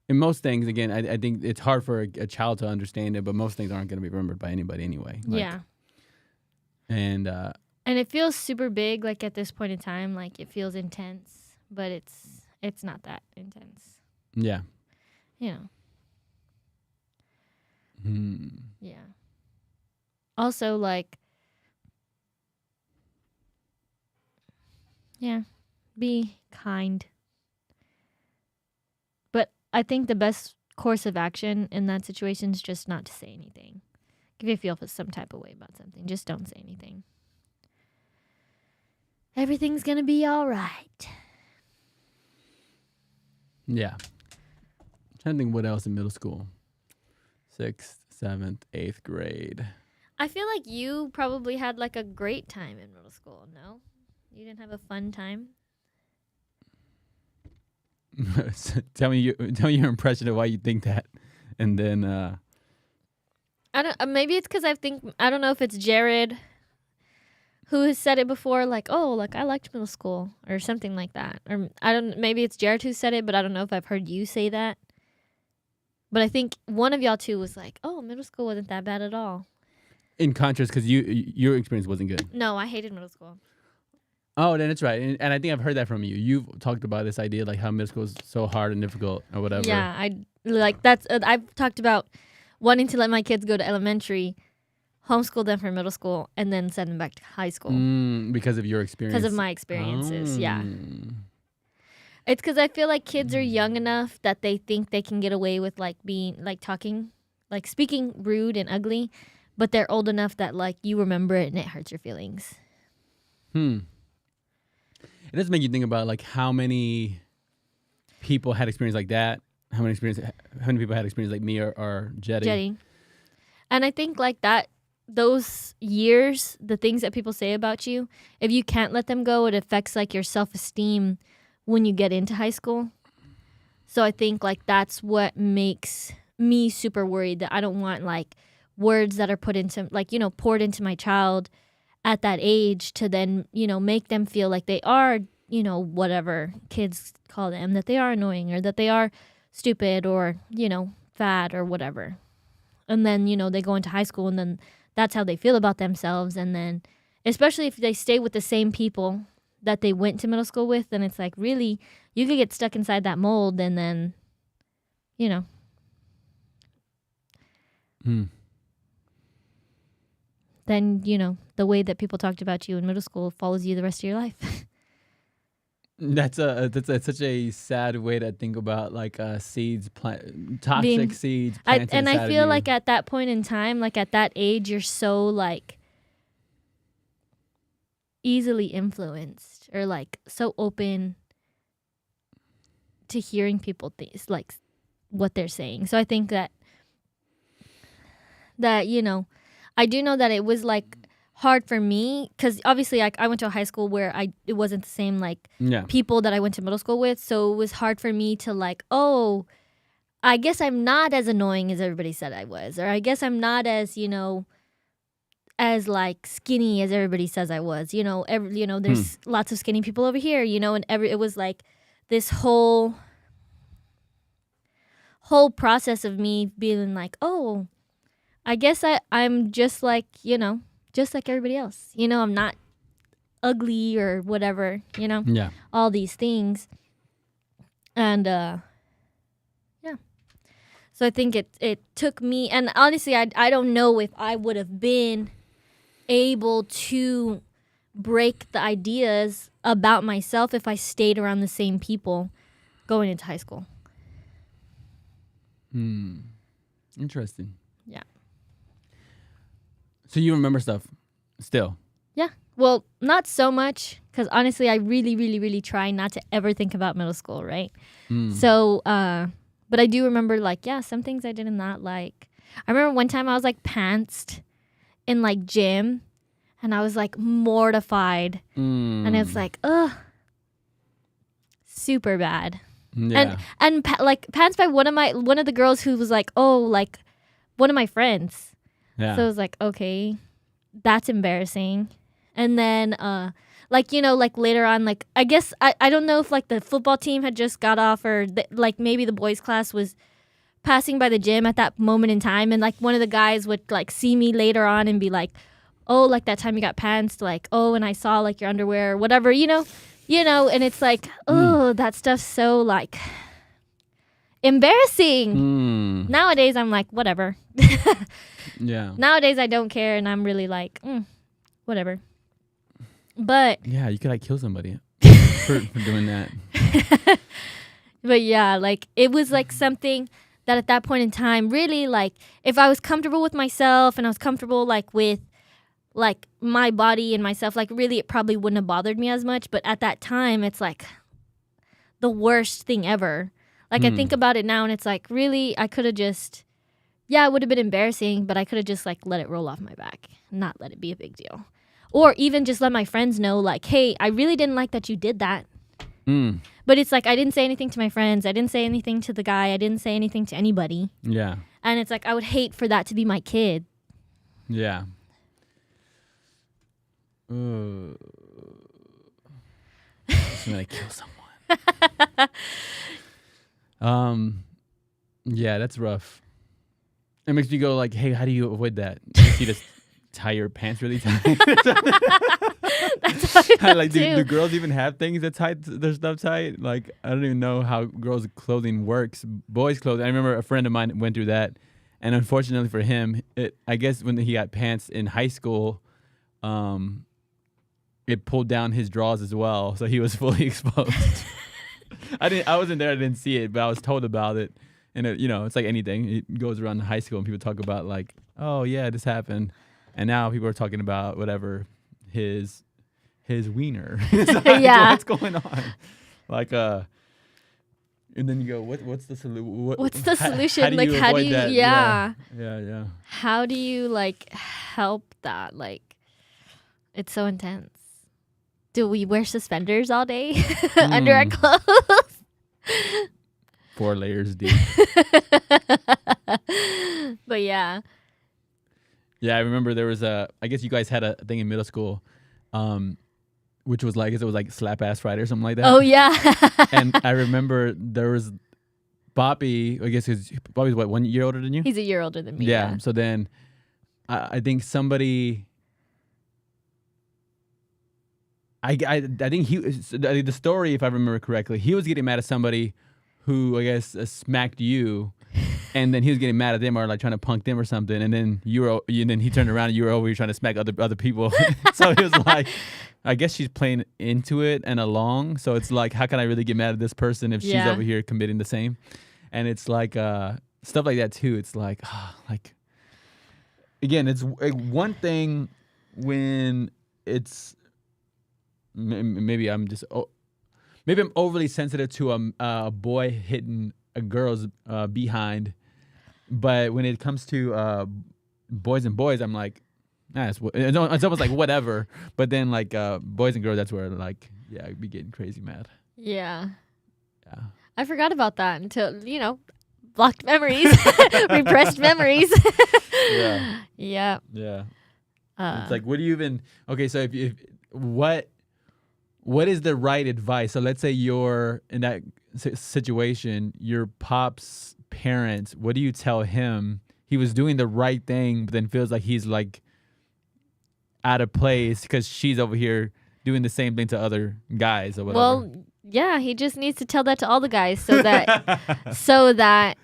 In most things, again, I think it's hard for a child to understand it, but most things aren't going to be remembered by anybody anyway. Yeah. And it feels super big, like at this point in time, like it feels intense, but it's not that intense. Yeah. Yeah. Also, like, yeah, be kind. But I think the best course of action in that situation is just not to say anything. If you feel some type of way about something, just don't say anything. Everything's gonna be all right. Yeah. I'm trying to think what else in middle school. 6th, 7th, 8th grade. I feel like you probably had like a great time in middle school, no? You didn't have a fun time? Tell me your impression of why you think that. And then I don't maybe it's cuz I don't know if it's Jared who has said it before, like, "Oh, like I liked middle school," or something like that. Or maybe it's Jared who said it, but I don't know if I've heard you say that. But I think one of y'all two was like, "Oh, middle school wasn't that bad at all." in contrast, because your experience wasn't good. No, I hated middle school. Oh, then it's right. And I think I've heard that from you. You've talked about this idea, like how middle school is so hard and difficult or whatever. Yeah, I've talked about wanting to let my kids go to elementary, homeschool them for middle school, and then send them back to high school. Because of your experience. Because of my experiences, yeah. It's because I feel like kids are young enough that they think they can get away with like being like talking, like speaking rude and ugly, but they're old enough that like you remember it and it hurts your feelings. It does make you think about like how many people had experience like that. How many people had experience like me or Jetty? And I think like that those years, the things that people say about you, if you can't let them go, it affects like your self-esteem when you get into high school. So I think like that's what makes me super worried, that I don't want like words that are put into like, poured into my child at that age to then, make them feel like they are, whatever kids call them, that they are annoying or that they are stupid or, fat or whatever. And then, they go into high school and then that's how they feel about themselves. And then, especially if they stay with the same people that they went to middle school with, then it's like, really, you could get stuck inside that mold and then, Hmm. then, the way that people talked about you in middle school follows you the rest of your life. That's such a sad way to think about like seeds, toxic seeds planted And I inside of feel you. like at that point in time, like at that age, you're so like easily influenced or like so open to hearing people things like what they're saying. So I think that I do know that it was like hard for me because obviously like I went to a high school where it wasn't the same like Yeah. people that I went to middle school with. So it was hard for me to like, oh, I guess I'm not as annoying as everybody said I was, or I guess I'm not as as like skinny as everybody says I was. There's lots of skinny people over here. And it was like this whole process of me being like, oh, I guess I'm just like everybody else. I'm not ugly or whatever. Yeah. All these things, and yeah. So I think it took me, and honestly, I don't know if I would have been able to break the ideas about myself if I stayed around the same people going into high school. Interesting. Yeah. So you remember stuff still? Yeah. Well, not so much because honestly, I really, really, really try not to ever think about middle school, right? So, but I do remember like, yeah, some things I did not like. I remember one time I was like pantsed in like gym and I was like mortified and it's like, ugh, super bad. Yeah. And like pants by one of the girls who was like, oh, like one of my friends. Yeah. So I was like, okay, that's embarrassing. And then like like later on, like I guess I don't know if like the football team had just got off or like maybe the boys class was passing by the gym at that moment in time, and like one of the guys would like see me later on and be like, oh, like that time you got pantsed, like, oh, and I saw like your underwear or whatever, and it's like, oh, that stuff's so like embarrassing. Nowadays I'm like, whatever. Yeah. Nowadays I don't care and I'm really like, whatever. But Yeah, you could like kill somebody for doing that. but yeah, like it was like something that at that point in time really like if I was comfortable with myself and I was comfortable like with like my body and myself, like really it probably wouldn't have bothered me as much. But at that time it's like the worst thing ever. Like I think about it now and it's like really I could have just, yeah, it would have been embarrassing, but I could have just like let it roll off my back, not let it be a big deal. Or even just let my friends know like, hey, I really didn't like that you did that. But it's like I didn't say anything to my friends. I didn't say anything to the guy. I didn't say anything to anybody. Yeah. And it's like I would hate for that to be my kid. Yeah. Just gonna kill someone. Yeah, that's rough. It makes me go like, hey, how do you avoid that? You just tie your pants really tight. That's what I Like, do do. girls even have things that tie their stuff tight? Like, I don't even know how girls' clothing works. Boys' clothing. I remember a friend of mine went through that, and unfortunately for him, I guess when he got pants in high school, it pulled down his drawers as well, so he was fully exposed. I wasn't there. I didn't see it, but I was told about it. And it's like anything. It goes around high school, and people talk about like, oh yeah, this happened, and now people are talking about whatever his wiener. So Yeah. what's going on? Like And then you go, what's the solution? What's the How solution? do Like, you how do avoid you, that? yeah. Yeah. How do you like help that? Like, it's so intense. Do we wear suspenders all day under our clothes? 4 layers deep. But yeah. Yeah, I remember there was I guess you guys had a thing in middle school, which was like, I guess it was like Slap Ass Friday or something like that. Oh yeah. And I remember there was Bobby, I guess Bobby's what, 1 year older than you? He's a year older than me. Yeah. So then I think somebody, I think the story, if I remember correctly, he was getting mad at somebody who I guess smacked you, and then he was getting mad at them or like trying to punk them or something, and then then he turned around and you were over here trying to smack other people. So it was like, I guess she's playing into it and along. So it's like, how can I really get mad at this person if she's over here committing the same? And it's like stuff like that too. It's like, like, again, it's one thing when it's maybe I'm overly sensitive to a boy hitting a girl's behind, but when it comes to boys and boys, I'm like, it's almost like whatever. But then like boys and girls, that's where like, yeah, I'd be getting crazy mad. Yeah. Yeah. I forgot about that until, blocked memories, repressed memories. Yeah. Yeah. Yeah. It's like, what do you even? Okay, so if what is the right advice? So let's say you're in that situation, your pop's parents. What do you tell him? He was doing the right thing, but then feels like he's like out of place because she's over here doing the same thing to other guys or whatever. Well, yeah, he just needs to tell that to all the guys so that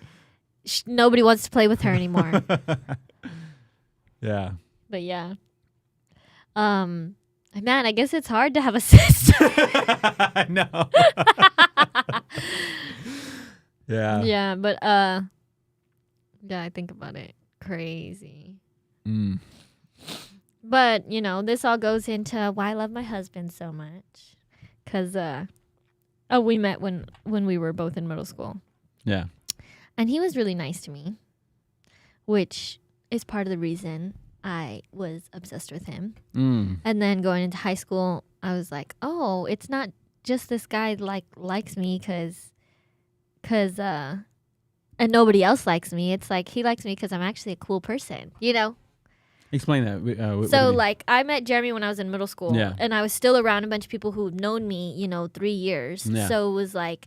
nobody wants to play with her anymore. Yeah. But yeah. Man, I guess it's hard to have a sister. I know. Yeah. Yeah, but yeah, I think about it. Crazy. But, this all goes into why I love my husband so much. Cuz we met when we were both in middle school. Yeah. And he was really nice to me, which is part of the reason I was obsessed with him. And then going into high school, I was like, oh, it's not just this guy likes me because and nobody else likes me. It's like he likes me because I'm actually a cool person, Explain that. So like I met Jeremy when I was in middle school, Yeah. and I was still around a bunch of people who'd known me, 3 years. Yeah. So it was like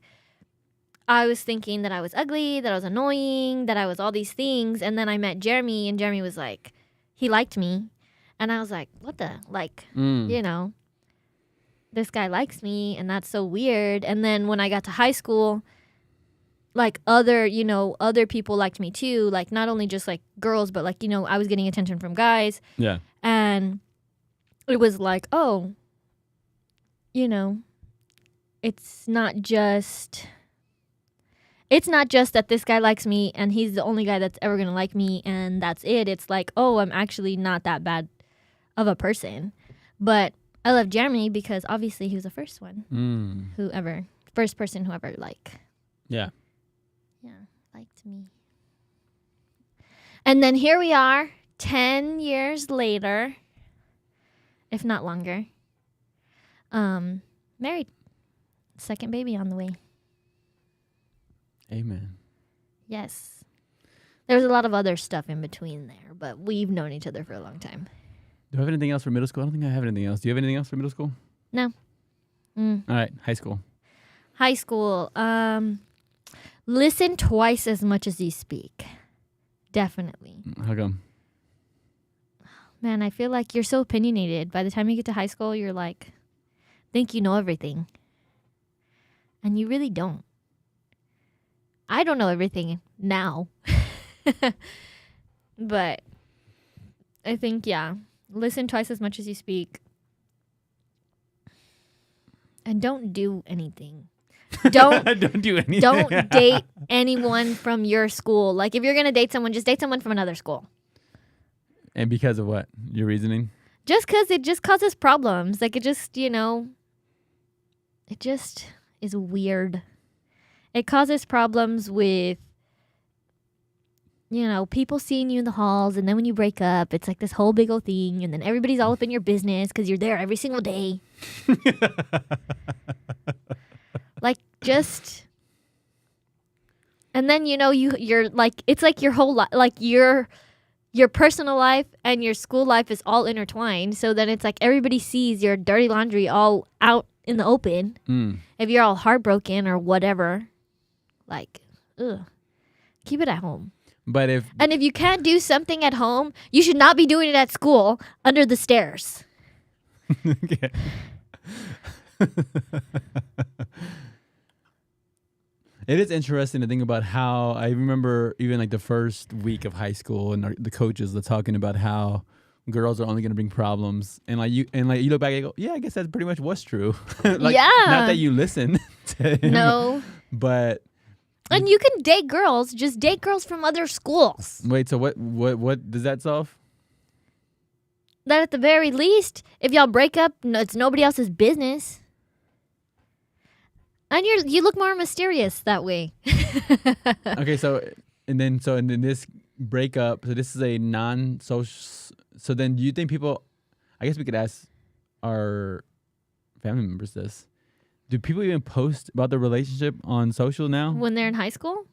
I was thinking that I was ugly, that I was annoying, that I was all these things, and then I met Jeremy, and Jeremy was like, he liked me, and I was like, what the, like, this guy likes me, and that's so weird. And then when I got to high school, like other people liked me too, like not only just like girls, but like, I was getting attention from guys. Yeah. And it was like, oh, it's not just that this guy likes me and he's the only guy that's ever going to like me and that's it. It's like, oh, I'm actually not that bad of a person. But I love Jeremy because obviously he was the first one first person who ever Yeah. liked me. And then here we are 10 years later, if not longer, married. Second baby on the way. Amen. Yes. There's a lot of other stuff in between there, but we've known each other for a long time. Do I have anything else for middle school? I don't think I have anything else. Do you have anything else for middle school? No. All right. High school. High school. Listen twice as much as you speak. Definitely. How come? Man, I feel like you're so opinionated. By the time you get to high school, you're like, think you know everything. And you really don't. I don't know everything now. But I think, yeah, listen twice as much as you speak. And don't do anything. Don't do anything. Don't date anyone from your school. Like if you're going to date someone, just date someone from another school. And because of what? Your reasoning? Just because it just causes problems. Like it just, it just is weird. It causes problems with, people seeing you in the halls, and then when you break up, it's like this whole big old thing, and then everybody's all up in your business because you're there every single day. Like, just, and then you're like, it's like your whole life, like your personal life and your school life is all intertwined. So then it's like everybody sees your dirty laundry all out in the open. If you're all heartbroken or whatever, like, keep it at home. But if you can't do something at home, you should not be doing it at school under the stairs. Okay. It is interesting to think about how I remember even like the first week of high school and the coaches were talking about how girls are only going to bring problems, and you look back and go, yeah, I guess that pretty much was true. Like, yeah. Not that you listen to him, no, but. And you can date girls, just date girls from other schools. Wait, so what does that solve? That at the very least, if y'all break up, it's nobody else's business. And you look more mysterious that way. Okay, so in this breakup, so this is a non-social. So then, do you think people? I guess we could ask our family members this. Do people even post about their relationship on social now? When they're in high school?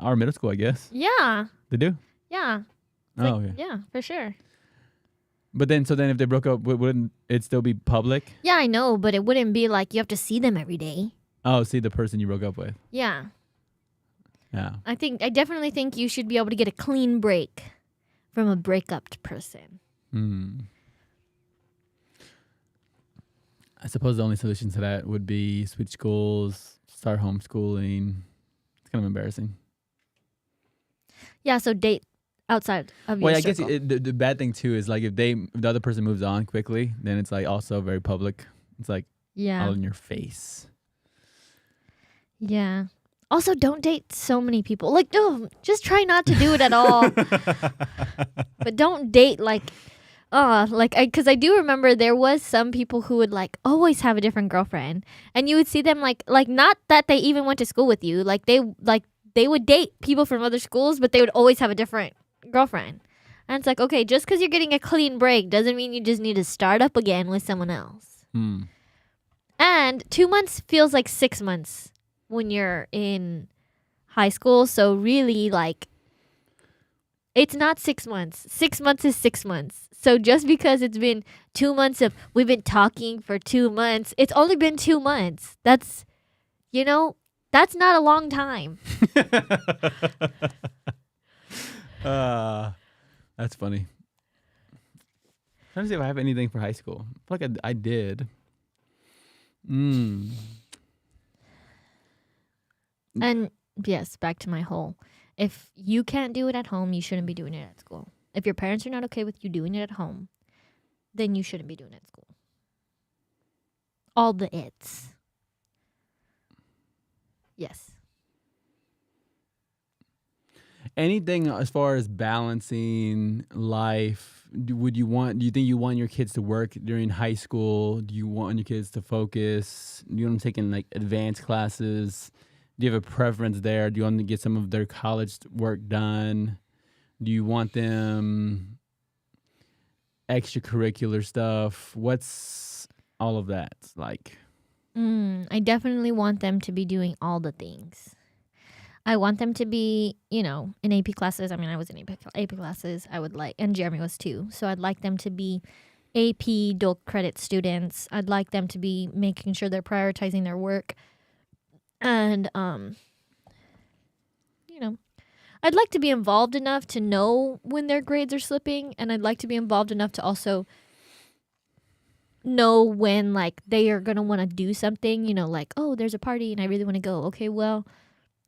Or middle school, I guess. Yeah. They do? Yeah. Okay. Yeah, for sure. But then if they broke up, wouldn't it still be public? Yeah, I know, but it wouldn't be like you have to see them every day. Oh, see the person you broke up with. Yeah. Yeah. I definitely think you should be able to get a clean break from a breakup person. I suppose the only solution to that would be switch schools, start homeschooling. It's kind of embarrassing. Yeah, so date outside of your circle. circle. I guess the bad thing too is like if the other person moves on quickly, then it's like also very public. It's like all in your face. Yeah. Also, don't date so many people. Like, no, just try not to do it at all. But don't date because I do remember there was some people who would like always have a different girlfriend, and you would see them like not that they even went to school with you, like they would date people from other schools, but they would always have a different girlfriend. And it's like, okay, just because you're getting a clean break doesn't mean you just need to start up again with someone else. And 2 months feels like 6 months when you're in high school, so really like it's not 6 months. 6 months is 6 months. So just because it's been 2 months of we've been talking for 2 months, it's only been 2 months. That's that's not a long time. That's funny. I'm trying to see if I have anything for high school. I feel like I did. And yes, back to my whole, if you can't do it at home, you shouldn't be doing it at school. If your parents are not okay with you doing it at home, then you shouldn't be doing it at school. All the it's. Yes. Anything as far as balancing life, do you think you want your kids to work during high school? Do you want your kids to focus? Do you want them taking like advanced classes? Do you have a preference there? Do you want them to get some of their college work done? Do you want them extracurricular stuff? What's all of that like? I definitely want them to be doing all the things. I want them to be, in AP classes. I mean, I was in AP classes. I would like, and Jeremy was too. So I'd like them to be AP dual credit students. I'd like them to be making sure they're prioritizing their work. And, I'd like to be involved enough to know when their grades are slipping. And I'd like to be involved enough to also know when, like, they are going to want to do something, like, oh, there's a party and I really want to go. Okay, well,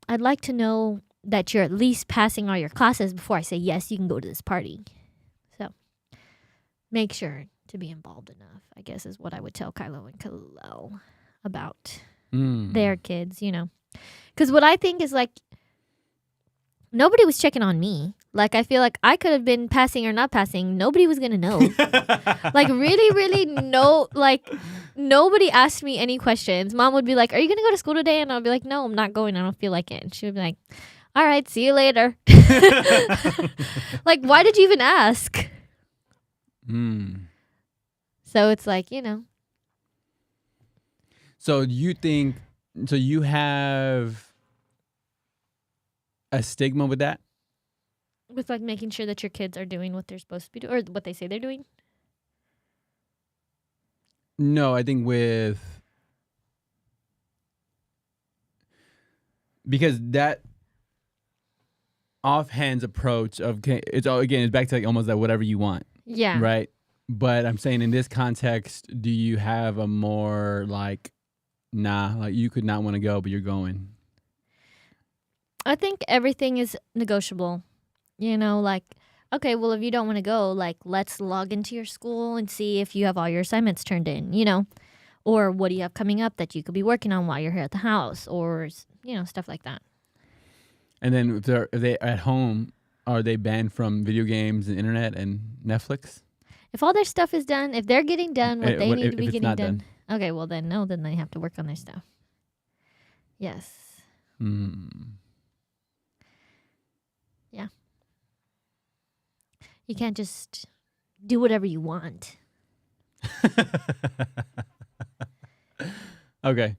I'd like to know that you're at least passing all your classes before I say, yes, you can go to this party. So make sure to be involved enough, I guess, is what I would tell Kylo and Khalil about their kids, Because what I think is, like, nobody was checking on me. Like, I feel like I could have been passing or not passing. Nobody was going to know. Like, really, really no, like, Nobody asked me any questions. Mom would be like, "Are you gonna go to school today?" And I'll be like, "No, I'm not going. I don't feel like it." And she would be like, "All right, see you later." Like, why did you even ask? Mm. So it's like, you know, So you think? So you have a stigma with that? with like making sure that your kids are doing what they're supposed to be doing or what they say they're doing. No, I think with because that offhand's approach of it's all again it's back to like almost like whatever you want, Yeah. right? But I'm saying in this context, do you have a more like, nah, like you could not want to go, but you're going? I think everything is negotiable. You know, like, okay, well, if you don't want to go, like, let's log into your school and see if you have all your assignments turned in, you know, or what do you have coming up that you could be working on while you're here at the house, or, you know, stuff like that. And then if they at home, are they banned from video games and internet and Netflix? If all their stuff is done, if they're getting done what they need to If be it's getting not done, okay, well, then no, then they have to work on their stuff. Yes. Mm. Yeah. You can't just do whatever you want. Okay.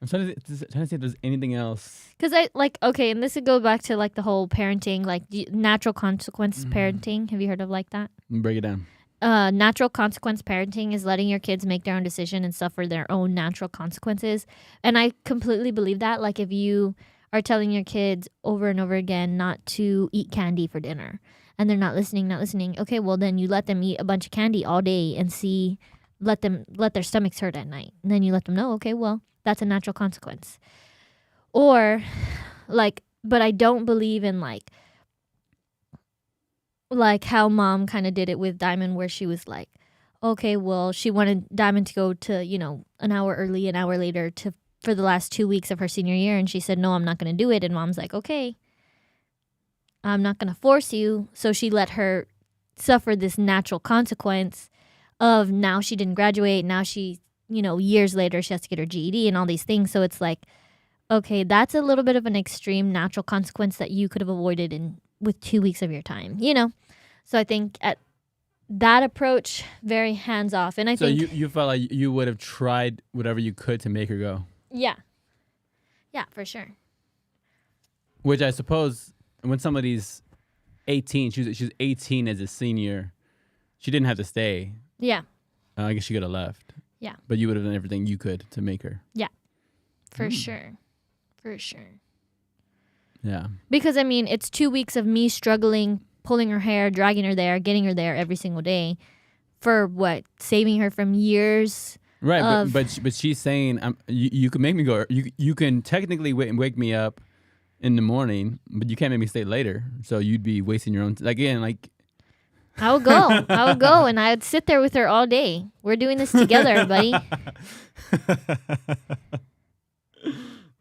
I'm trying to see if there's anything else. Because I like, okay, and this would go back to like the whole parenting, like natural consequence parenting. Have you heard of like that? Break it down. Natural consequence parenting is letting your kids make their own decision and suffer their own natural consequences. And I completely believe that. Like if you are telling your kids over and over again not to eat candy for dinner and they're not listening, okay, well then you let them eat a bunch of candy all day and let their stomachs hurt at night. And then you let them know, okay, well, that's a natural consequence. Or like, but I don't believe in like how mom kind of did it with Diamond, where she was like, okay, well, she wanted Diamond to go to, you know, an hour early, an hour later for the last 2 weeks of her senior year. And she said, no, I'm not going to do it. And mom's like, okay, I'm not going to force you. So she let her suffer this natural consequence of now she didn't graduate. Now she, you know, years later, she has to get her GED and all these things. So it's like, okay, that's a little bit of an extreme natural consequence that you could have avoided with 2 weeks of your time, you know? So I think at that approach, very hands off. And I think. So you felt like you would have tried whatever you could to make her go? Yeah. Yeah, for sure. Which I suppose when somebody's 18, she's 18 as a senior, she didn't have to stay. Yeah. I guess she could have left. Yeah. But you would have done everything you could to make her. Yeah. For sure. For sure. Yeah. Because, I mean, it's 2 weeks of me struggling, pulling her hair, dragging her there, getting her there every single day for what? Saving her from years. Right. But she's saying you can make me go. You can technically wake me up in the morning, but you can't make me stay later. So you'd be wasting your own. Again, like. I would go and I would sit there with her all day. We're doing this together, buddy.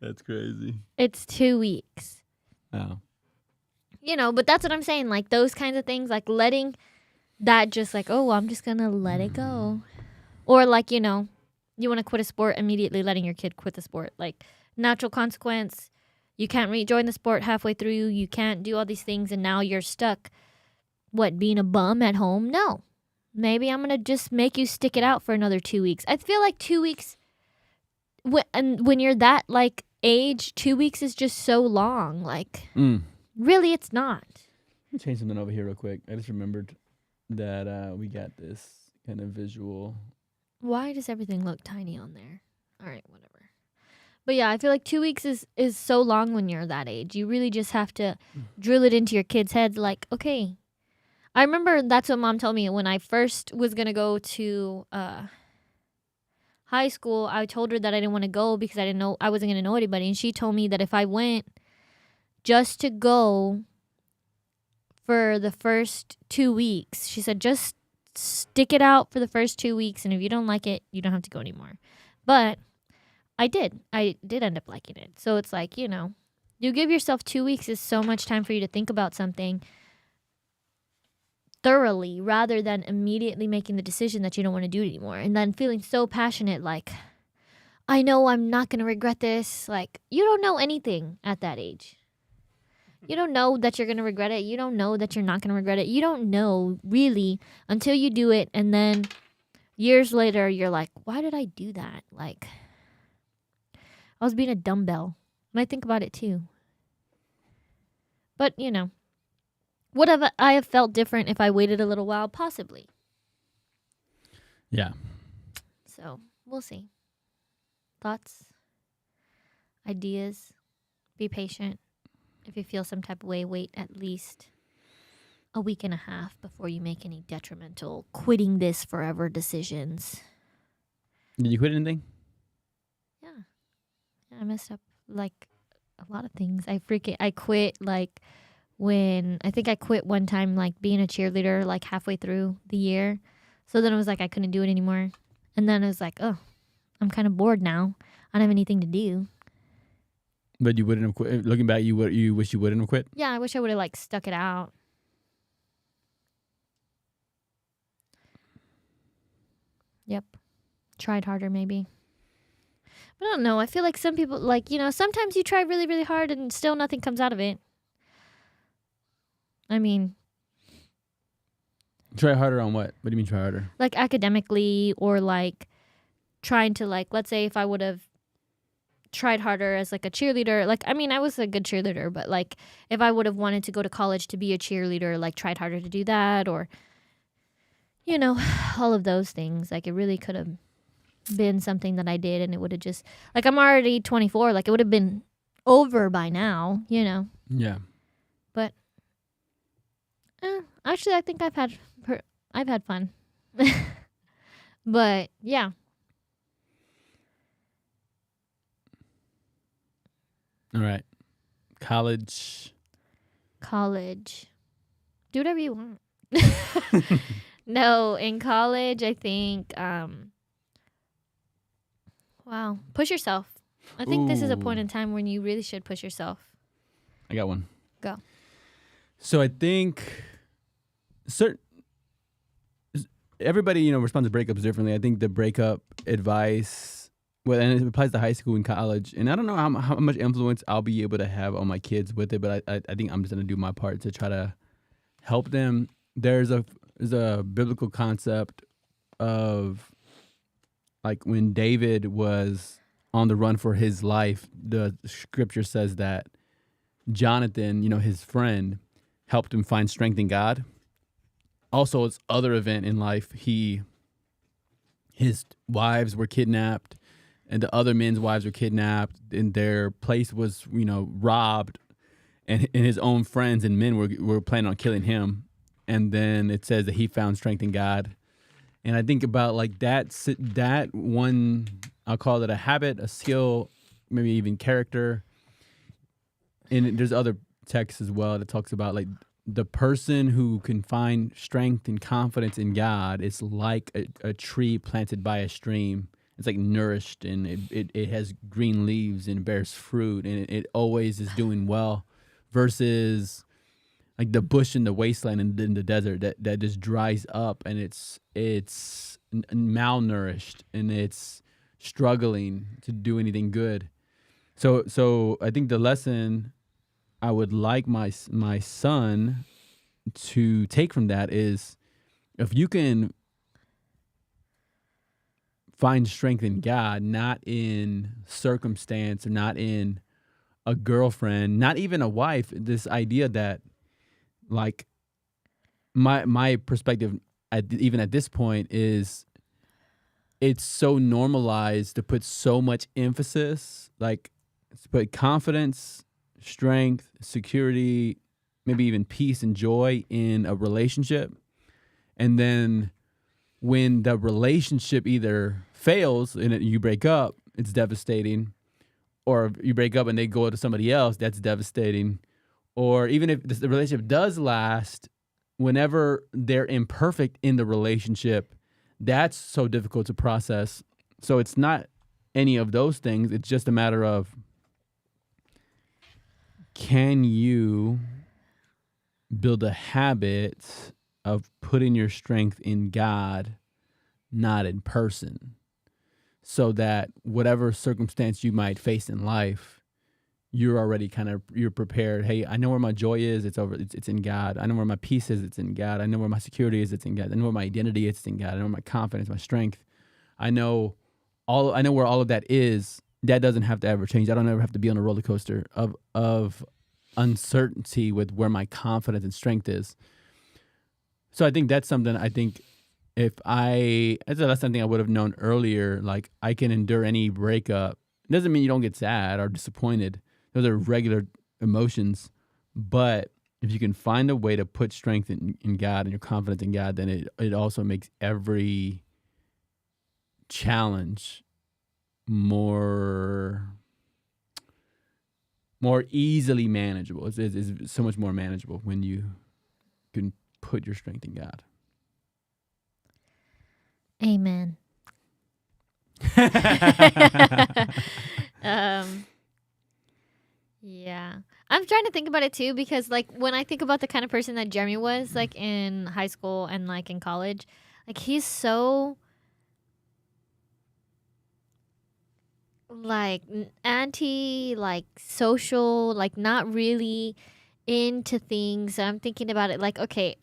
That's crazy. It's 2 weeks. Oh. You know, but that's what I'm saying. Like those kinds of things, like letting that just like, oh, well, I'm just going to let it go. Or like, you know, you want to quit a sport, immediately letting your kid quit the sport. Like natural consequence, you can't rejoin the sport halfway through. You can't do all these things. And now you're stuck. What, being a bum at home? No. Maybe I'm going to just make you stick it out for another 2 weeks. I feel like 2 weeks, when you're that like age, 2 weeks is just so long. Like, really, it's not. Let me change something over here real quick. I just remembered that we got this kind of visual. Why does everything look tiny on there? All right, whatever. But yeah, I feel like 2 weeks is so long when you're that age. You really just have to drill it into your kids' heads like, okay. I remember that's what mom told me when I first was going to go to high school. I told her that I didn't want to go because I wasn't going to know anybody. And she told me that if I went just to go for the first 2 weeks, she said, just stick it out for the first 2 weeks. And if you don't like it, you don't have to go anymore. But I did end up liking it. So it's like, you know, you give yourself 2 weeks is so much time for you to think about something. thoroughly rather than immediately making the decision that you don't want to do it anymore and then feeling so passionate like I know I'm not going to regret this. Like you don't know anything at that age. You don't know that you're going to regret it. You don't know that you're not going to regret it. You don't know really until you do it and then years later you're like, why did I do that? Like I was being a dumbbell. And I think about it too. But, would I have felt different if I waited a little while? Possibly. Yeah. So, we'll see. Thoughts? Ideas? Be patient. If you feel some type of way, wait at least a week and a half before you make any detrimental quitting this forever decisions. Did you quit anything? Yeah. I messed up like a lot of things. I quit like when I think I quit one time like being a cheerleader like halfway through the year. So then it was like I couldn't do it anymore. And then it was like, oh, I'm kind of bored now. I don't have anything to do. But you wouldn't have quit. Looking back, you wish you wouldn't have quit? Yeah, I wish I would have like stuck it out. Yep. Tried harder maybe. But I don't know. I feel like some people like, sometimes you try really, really hard and still nothing comes out of it. I mean, try harder on what? What do you mean try harder? Like academically or like trying to like, let's say if I would have tried harder as like a cheerleader, like, I mean, I was a good cheerleader, but like if I would have wanted to go to college to be a cheerleader, like tried harder to do that or, all of those things, like it really could have been something that I did and it would have just, like I'm already 24, like it would have been over by now, Yeah. But actually, I think I've had fun. But yeah. All right. College. Do whatever you want. No, in college, I think, wow, push yourself. I think this is a point in time when you really should push yourself. I got one. Go. So I think everybody, responds to breakups differently. I think the breakup advice, and it applies to high school and college. And I don't know how much influence I'll be able to have on my kids with it, but I think I'm just going to do my part to try to help them. There's a biblical concept of like when David was on the run for his life, the scripture says that Jonathan, his friend, helped him find strength in God. Also, his other event in life, his wives were kidnapped, and the other men's wives were kidnapped, and their place was, robbed, and his own friends and men were planning on killing him. And then it says that he found strength in God. And I think about like that one, I'll call it a habit, a skill, maybe even character. And there's other texts as well that talks about like the person who can find strength and confidence in God is like a tree planted by a stream. It's like nourished and it has green leaves and bears fruit and it always is doing well versus like the bush in the wasteland and in the desert that just dries up and it's malnourished and it's struggling to do anything good. So I think the lesson I would like my son to take from that is if you can find strength in God, not in circumstance or not in a girlfriend, not even a wife, this idea that like my perspective even at this point is it's so normalized to put so much emphasis, like to put confidence, strength, security, maybe even peace and joy in a relationship. And then when the relationship either fails and you break up, it's devastating. Or if you break up and they go to somebody else, that's devastating. Or even if the relationship does last, whenever they're imperfect in the relationship, that's so difficult to process. So it's not any of those things. It's just a matter of, can you build a habit of putting your strength in God, not in person, so that whatever circumstance you might face in life, you're already you're prepared. Hey, I know where my joy is. It's in God. I know where my peace is. It's in God. I know where my security is. It's in God. I know where my identity is. It's in God. I know where my confidence, my strength. I know where all of that is. That doesn't have to ever change. I don't ever have to be on a roller coaster of uncertainty with where my confidence and strength is. So I think that's something that's something I would have known earlier. Like, I can endure any breakup. It doesn't mean you don't get sad or disappointed. Those are regular emotions. But if you can find a way to put strength in God and your confidence in God, then it also makes every challenge more easily manageable. It's so much more manageable when you can put your strength in God. Amen. um, yeah. I'm trying to think about it too, because like when I think about the kind of person that Jeremy was like in high school and like in college, like he's so like anti like social, like not really into things. I'm thinking about it like, okay,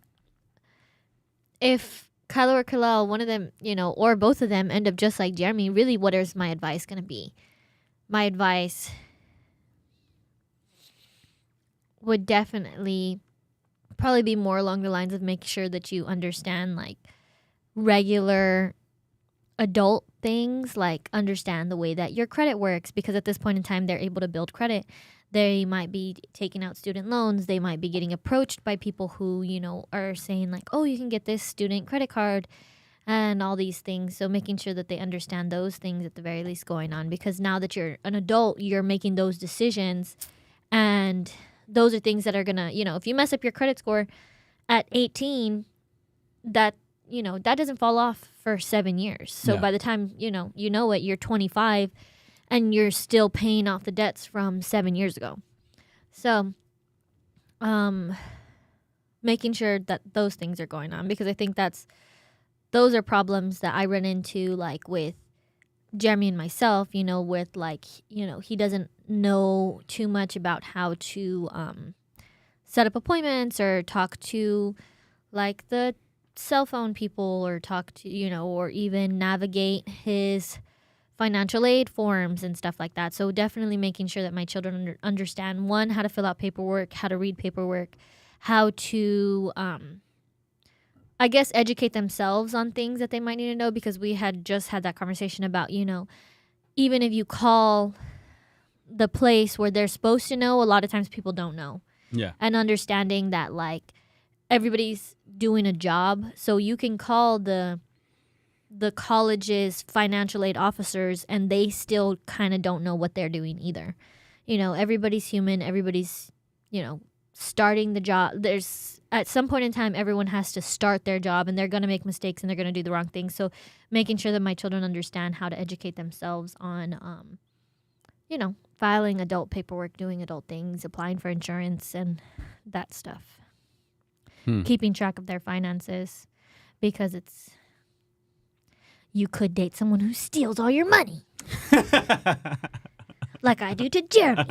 if Kylo or Kalel, one of them, or both of them end up just like Jeremy, really what is my advice going to be? My advice would definitely probably be more along the lines of make sure that you understand like regular adult things, like understand the way that your credit works, because at this point in time they're able to build credit. They might be taking out student loans. They might be getting approached by people who, are saying like, oh, you can get this student credit card and all these things. So making sure that they understand those things at the very least going on, because now that you're an adult, you're making those decisions, and those are things that are gonna, if you mess up your credit score at 18, that that doesn't fall off for 7 years. So Yeah. by the time it, you're 25 and you're still paying off the debts from 7 years ago. So making sure that those things are going on, because I think those are problems that I run into like with Jeremy and myself, with like, he doesn't know too much about how to set up appointments or talk to like the cell phone people, or talk to, or even navigate his financial aid forms and stuff like that. So definitely making sure that my children understand, one, how to fill out paperwork, how to read paperwork, how to I guess educate themselves on things that they might need to know, because we had just had that conversation about, even if you call the place where they're supposed to know, a lot of times people don't know. Yeah. And understanding that like everybody's doing a job, so you can call the college's financial aid officers and they still kind of don't know what they're doing either. Everybody's human, everybody's, starting the job. There's at some point in time everyone has to start their job, and they're going to make mistakes and they're going to do the wrong thing. So making sure that my children understand how to educate themselves on filing adult paperwork, doing adult things, applying for insurance and that stuff. Keeping track of their finances, because you could date someone who steals all your money. Like I do to Jeremy.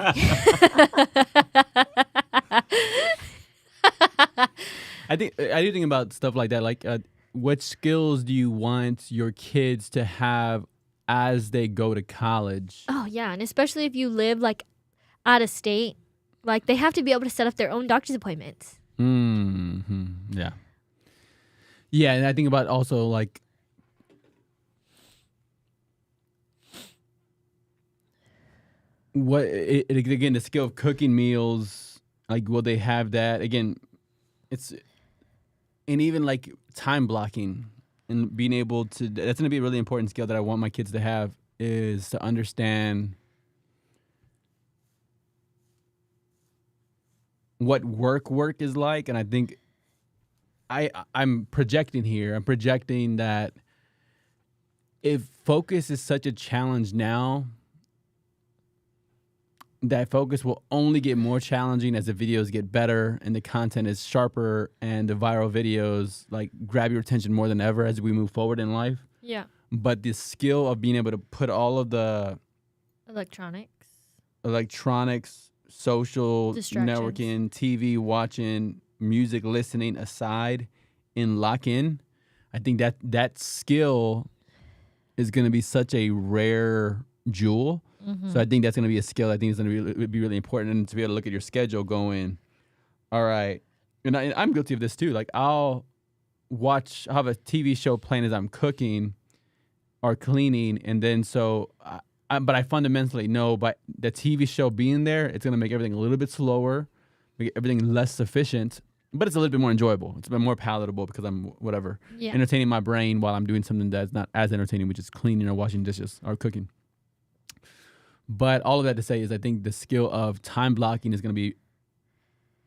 I do think about stuff like that. Like, what skills do you want your kids to have as they go to college? Oh yeah, and especially if you live like out of state, like they have to be able to set up their own doctor's appointments. Mm-hmm. Yeah. Yeah, and I think about also like again, the skill of cooking meals. Like, will they have that again? And even like time blocking and being able to. That's going to be a really important skill that I want my kids to have, is to understand what work is like. And I think I'm projecting here. I'm projecting that if focus is such a challenge now, that focus will only get more challenging as the videos get better and the content is sharper and the viral videos like grab your attention more than ever as we move forward in life. Yeah. But the skill of being able to put all of the Electronics. electronics, social Distractions. networking, TV watching, music listening aside and lock in, I think that skill is going to be such a rare jewel. So I think that's going to be a skill I think is going to be really important, and to be able to look at your schedule going, all right, and I'm guilty of this too. Like I'll have a TV show playing as I'm cooking or cleaning, and then but I fundamentally know by the TV show being there, it's going to make everything a little bit slower, make everything less sufficient, but it's a little bit more enjoyable. It's a bit more palatable because I'm Yeah. entertaining my brain while I'm doing something that's not as entertaining, which is cleaning or washing dishes or cooking. But all of that to say is I think the skill of time blocking is going to be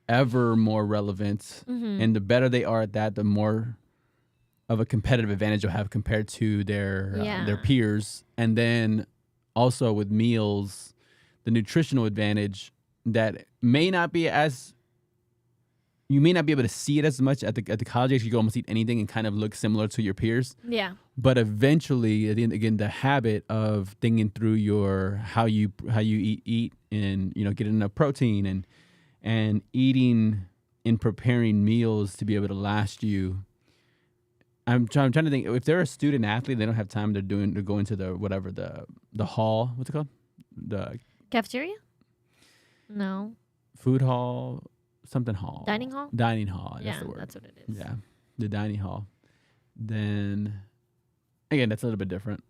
ever more relevant. And the better they are at that, the more of a competitive advantage they'll have compared to their peers. And then also with meals, the nutritional advantage that may not be as you may not be able to see it as much at the college age. You can almost eat anything and kind of look similar to your peers. Yeah. But eventually, at the end, again, the habit of thinking through how you eat and getting enough protein and eating and preparing meals to be able to last you. I'm trying to think if they're a student athlete, they don't have time. They're going to the hall. What's it called? The Cafeteria? No. food hall, something hall. Dining hall? Dining hall. Yeah, That's the word. that's what it is. Yeah, the dining hall. Then again, that's a little bit different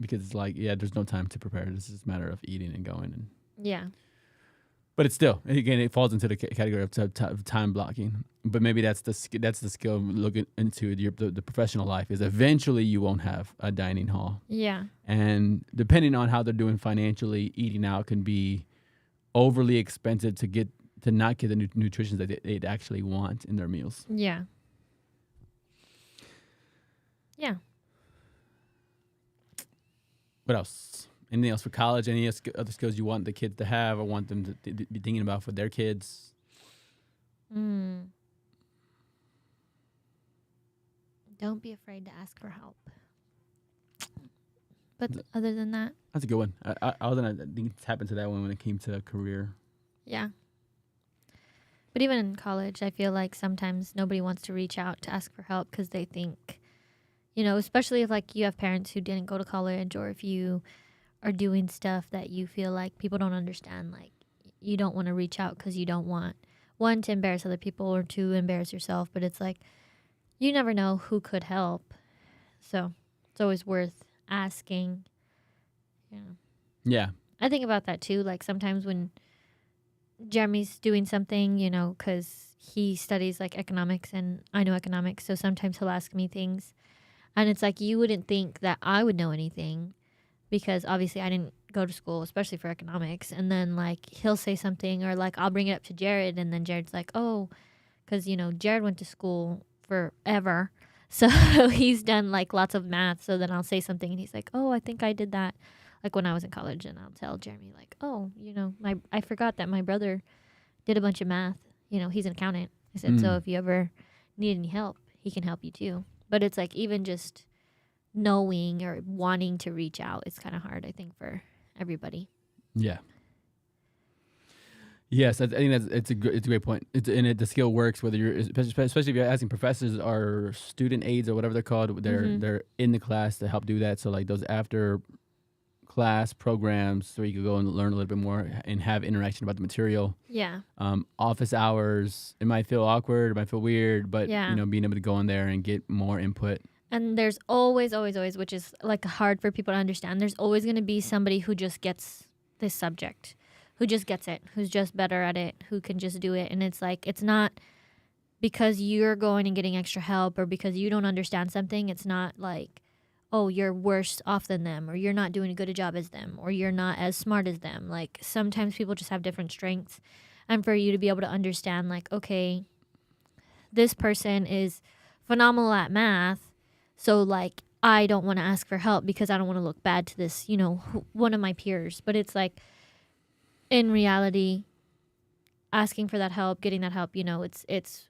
because it's like, there's no time to prepare. This is a matter of eating and going. Yeah. But it's still, again, it falls into the category of time blocking. But maybe that's the skill of looking into the professional life is eventually you won't have a dining hall. Yeah. And depending on how they're doing financially, eating out can be overly expensive to not get the nutrition that they'd actually want in their meals. Yeah. Yeah. What else? Anything else for college? Any other skills you want the kids to have or want them to be thinking about for their kids? Don't be afraid to ask for help. But other than that, That's a good one. I think it's happened to that one when it came to a career. yeah. But even in college, I feel like sometimes nobody wants to reach out to ask for help because they think, especially if like you have parents who didn't go to college or if you are doing stuff that you feel like people don't understand, like you don't want to reach out because you don't want, one, to embarrass other people or two, embarrass yourself. But it's like you never know who could help. So it's always worth asking. Yeah. I think about that too. Like sometimes when Jeremy's doing something, because he studies like economics and I know economics. So sometimes he'll ask me things and it's like, you wouldn't think that I would know anything because obviously I didn't go to school, especially for economics. And then like he'll say something or like I'll bring it up to Jared and then Jared's like, oh, because, Jared went to school forever. So he's done like lots of math. So then I'll say something and he's like, oh, I think I did that. Like when I was in college, and I'll tell Jeremy like, oh, I forgot that my brother did a bunch of math. He's an accountant. I said, so if you ever need any help, he can help you too. But it's like even just knowing or wanting to reach out, it's kind of hard, I think, for everybody. Yeah. Yes, I think it's a great point. The skill works whether you're especially if you're asking professors or student aides or whatever they're called. They're in the class to help do that. So like those after class programs where you could go and learn a little bit more and have interaction about the material. Yeah. Office hours, it might feel awkward, it might feel weird, but being able to go in there and get more input. And there's always, which is like hard for people to understand, there's always going to be somebody who just gets this subject, who just gets it, who's just better at it, who can just do it. And it's like, it's not because you're going and getting extra help or because you don't understand something. It's not like, oh, you're worse off than them or you're not doing as good a job as them or you're not as smart as them. Like sometimes people just have different strengths. And for you to be able to understand like, okay, this person is phenomenal at math. So like, I don't want to ask for help because I don't want to look bad to this, one of my peers. But it's like, in reality, asking for that help, getting that help, it's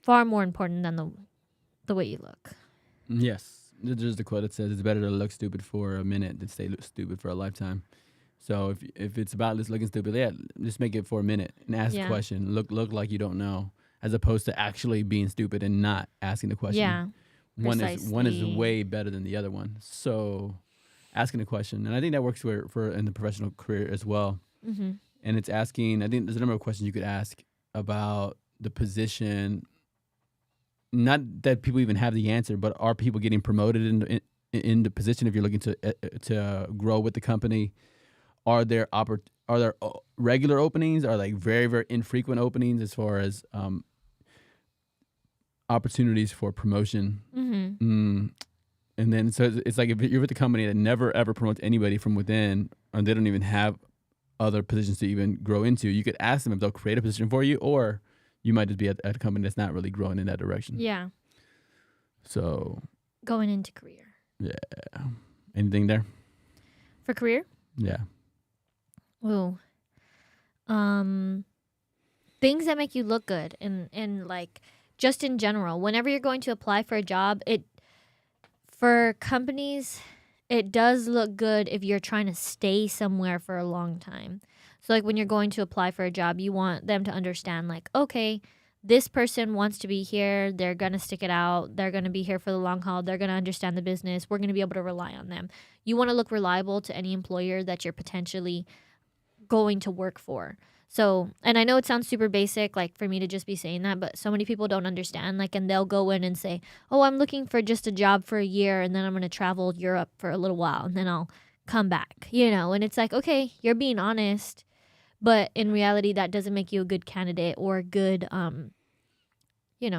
far more important than the way you look. Yes, there's the quote that says it's better to look stupid for a minute than stay stupid for a lifetime. So if it's about just looking stupid, yeah, just make it for a minute and ask the Yeah. question. Look like you don't know, as opposed to actually being stupid and not asking the question. Yeah. One is Precisely. way better than the other one. So asking the question, and I think that works for in the professional career as well. Mm-hmm. And it's asking. I think there's a number of questions you could ask about the position. Not that people even have the answer, but are people getting promoted in the position if you're looking to grow with the company? Are there regular openings? Are like very very infrequent openings as far as opportunities for promotion? Mm-hmm. And then so it's like if you're with a company that never ever promotes anybody from within, or they don't even have other positions to even grow into, you could ask them if they'll create a position for you, or you might just be at a company that's not really growing in that direction. Yeah. So Going into career. yeah, anything there? For career? Yeah. Ooh. Um Things that make you look good and like just in general. Whenever you're going to apply for a job, it for companies, it does look good if you're trying to stay somewhere for a long time. So like when you're going to apply for a job, you want them to understand like, okay, this person wants to be here, they're going to stick it out, they're going to be here for the long haul, they're going to understand the business, we're going to be able to rely on them. You want to look reliable to any employer that you're potentially going to work for. So, and I know it sounds super basic, like for me to just be saying that, but so many people don't understand. Like, and they'll go in and say, oh, I'm looking for just a job for a year and then I'm going to travel Europe for a little while and then I'll come back, and it's like, okay, you're being honest, but in reality, that doesn't make you a good candidate or a good, it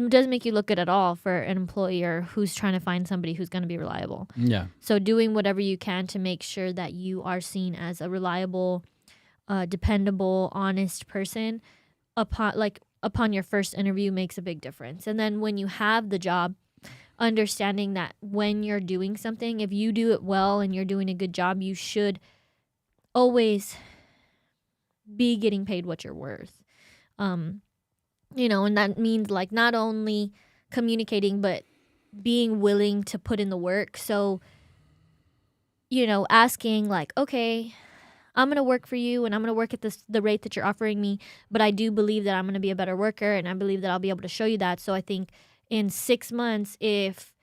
doesn't make you look good at all for an employer who's trying to find somebody who's going to be reliable. Yeah. So, doing whatever you can to make sure that you are seen as a reliable, dependable, honest person upon your first interview makes a big difference. And then when you have the job, understanding that when you're doing something, if you do it well and you're doing a good job, you should always be getting paid what you're worth. And that means like not only communicating, but being willing to put in the work. So, asking like, okay, I'm going to work for you and I'm going to work at the rate that you're offering me, but I do believe that I'm going to be a better worker and I believe that I'll be able to show you that. So I think in 6 months, if,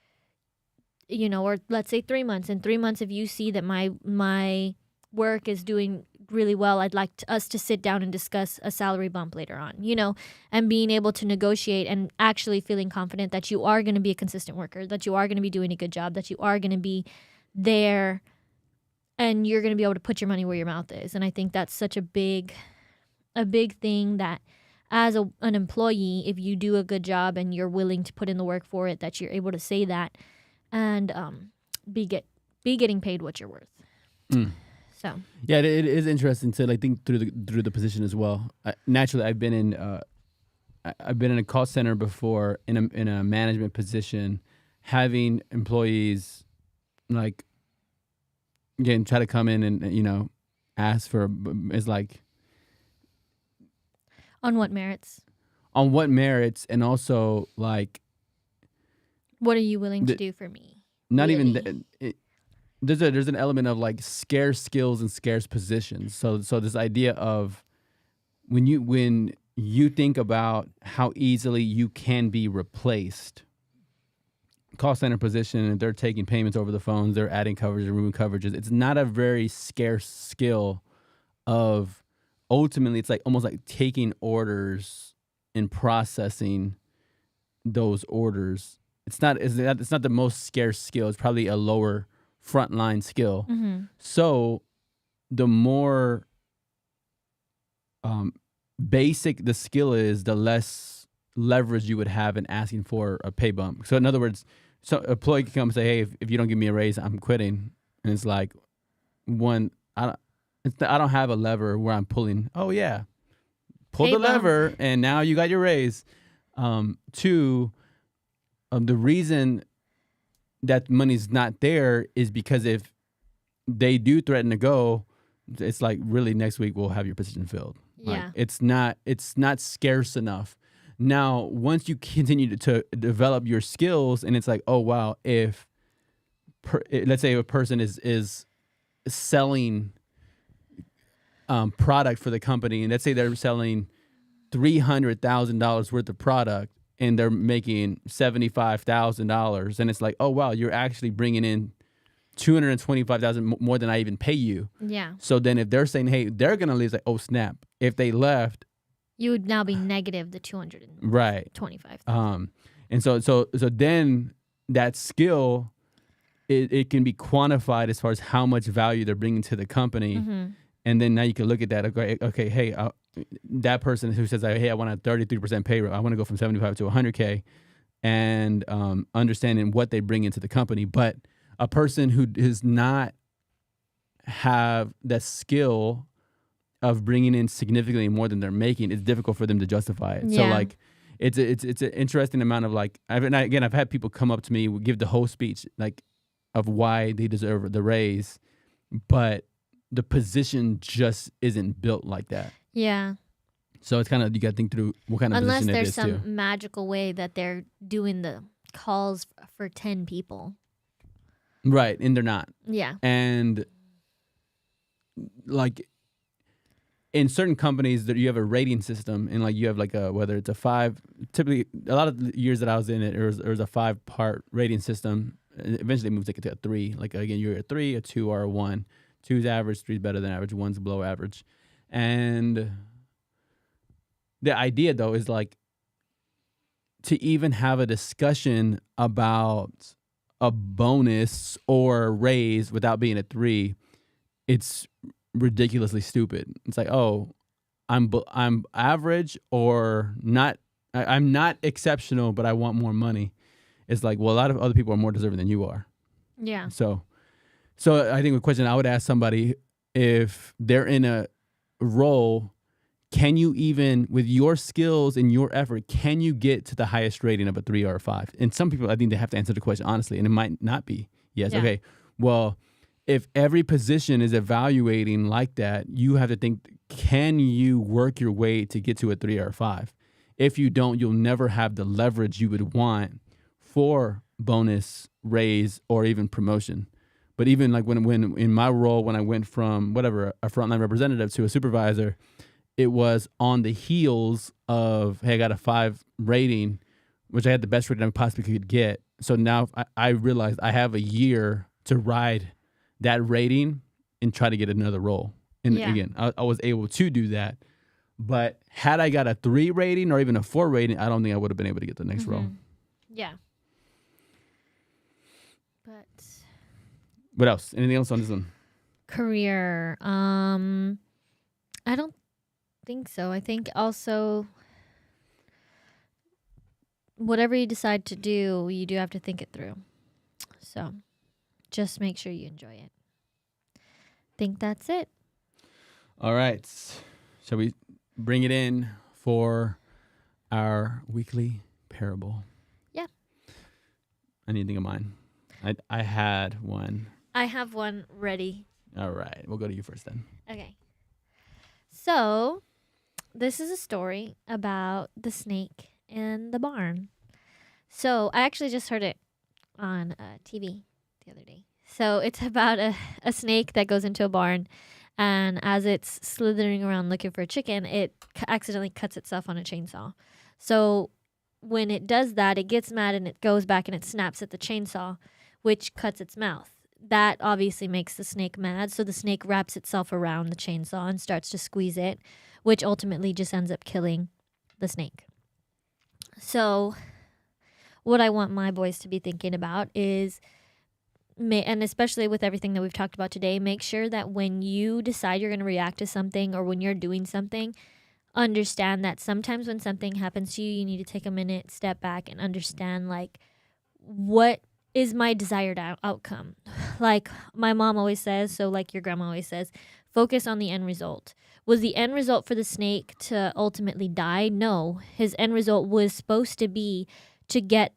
or let's say 3 months, in 3 months, if you see that my work is doing really well, I'd like us to sit down and discuss a salary bump later on, and being able to negotiate and actually feeling confident that you are going to be a consistent worker, that you are going to be doing a good job, that you are going to be there and you're going to be able to put your money where your mouth is. And I think that's such a big thing that as an employee, if you do a good job and you're willing to put in the work for it, that you're able to say that and be getting paid what you're worth. So yeah, it is interesting to like think through the position as well. Naturally, I've been in a call center before in a management position, having employees like again try to come in and ask for is like on what merits? On what merits, and also like what are you willing to do for me? Not really? Even there's an element of like scarce skills and scarce positions. So this idea of when you think about how easily you can be replaced, call center position, and they're taking payments over the phones, they're adding coverage and removing coverages. It's not a very scarce skill. Of ultimately, it's like almost like taking orders and processing those orders. It's not the most scarce skill. It's probably a lower frontline skill. Mm-hmm. So the more basic the skill is, the less leverage you would have in asking for a pay bump. So in other words, so an employee can come and say, hey, if you don't give me a raise, I'm quitting. And it's like, one, I don't have a lever where I'm pulling. Oh yeah, pull pay the bump. lever and now you got your raise. Two, the reason that money's not there is because if they do threaten to go, it's like really next week we'll have your position filled. Like Yeah. it's not scarce enough. Now, once you continue to develop your skills, and it's like, oh wow, if let's say a person is selling product for the company, and let's say they're selling $300,000 worth of product, and they're making $75,000, and it's like, oh wow, you're actually bringing in 225,000 more than I even pay you. Yeah. So then if they're saying, hey, they're gonna leave, it's like, oh snap, if they left, You would now be negative the 225,000. right. And so then that skill, it can be quantified as far as how much value they're bringing to the company. Mm-hmm. And then now you can look at that. Okay, hey, that person who says, hey, I want a 33% pay rate, I want to go from 75 to 100K, and understanding what they bring into the company. But a person who does not have that skill of bringing in significantly more than they're making, it's difficult for them to justify it. So Yeah. like, it's an interesting amount of like, I've had people come up to me, give the whole speech like of why they deserve the raise, but the position just isn't built like that. Yeah. So it's kind of, you got to think through what kind of Unless position it there's is some too. magical way that they're doing the calls for 10 people. Right, and they're not. Yeah. And like in certain companies that you have a rating system, and like you have like whether it's a 5, typically a lot of the years that I was in it, there was a 5-part rating system. Eventually it moves like to a 3. Like again, you're a 3, a 2, or a 1. 2's average, 3's better than average, 1's below average. And the idea though is like to even have a discussion about a bonus or raise without being a 3, it's ridiculously stupid. It's like, oh, I'm average or not. I'm not exceptional, but I want more money. It's like, well, a lot of other people are more deserving than you are. Yeah. So I think the question I would ask somebody, if they're in a role, can you even, with your skills and your effort, can you get to the highest rating of a 3 or a 5? And some people, I think they have to answer the question honestly, and it might not be yes. Yeah. Okay, well, if every position is evaluating like that, you have to think, can you work your way to get to a 3 or a 5? If you don't, you'll never have the leverage you would want for bonus, raise, or even promotion. But even like when in my role, when I went from whatever, a frontline representative to a supervisor, it was on the heels of, hey, I got a 5 rating, which I had the best rating I possibly could get. So now I realized I have a year to ride that rating and try to get another role. And Yeah. again, I was able to do that. But had I got a 3 rating or even a 4 rating, I don't think I would have been able to get the next role. Yeah. But What else? Anything else on this one? career, I don't think so. I think also whatever you decide to do, you do have to think it through. So just make sure you enjoy it. Think that's it. All right. Shall we bring it in for our weekly parable? Yeah. I need to think of mine. I had one. I have one ready. All right. We'll go to you first then. Okay. So, this is a story about the snake in the barn. So, I actually just heard it on TV the other day. So, it's about a snake that goes into a barn, and as it's slithering around looking for a chicken, it accidentally cuts itself on a chainsaw. So, when it does that, it gets mad and it goes back and it snaps at the chainsaw, which cuts its mouth. That obviously makes the snake mad, so the snake wraps itself around the chainsaw and starts to squeeze it, which ultimately just ends up killing the snake. So what I want my boys to be thinking about is, and especially with everything that we've talked about today, make sure that when you decide you're going to react to something or when you're doing something, understand that sometimes when something happens to you, you need to take a minute, step back, and understand, like, what is my desired outcome? Like my mom always says, so like your grandma always says, focus on the end result. Was the end result for the snake to ultimately die? No. His end result was supposed to be to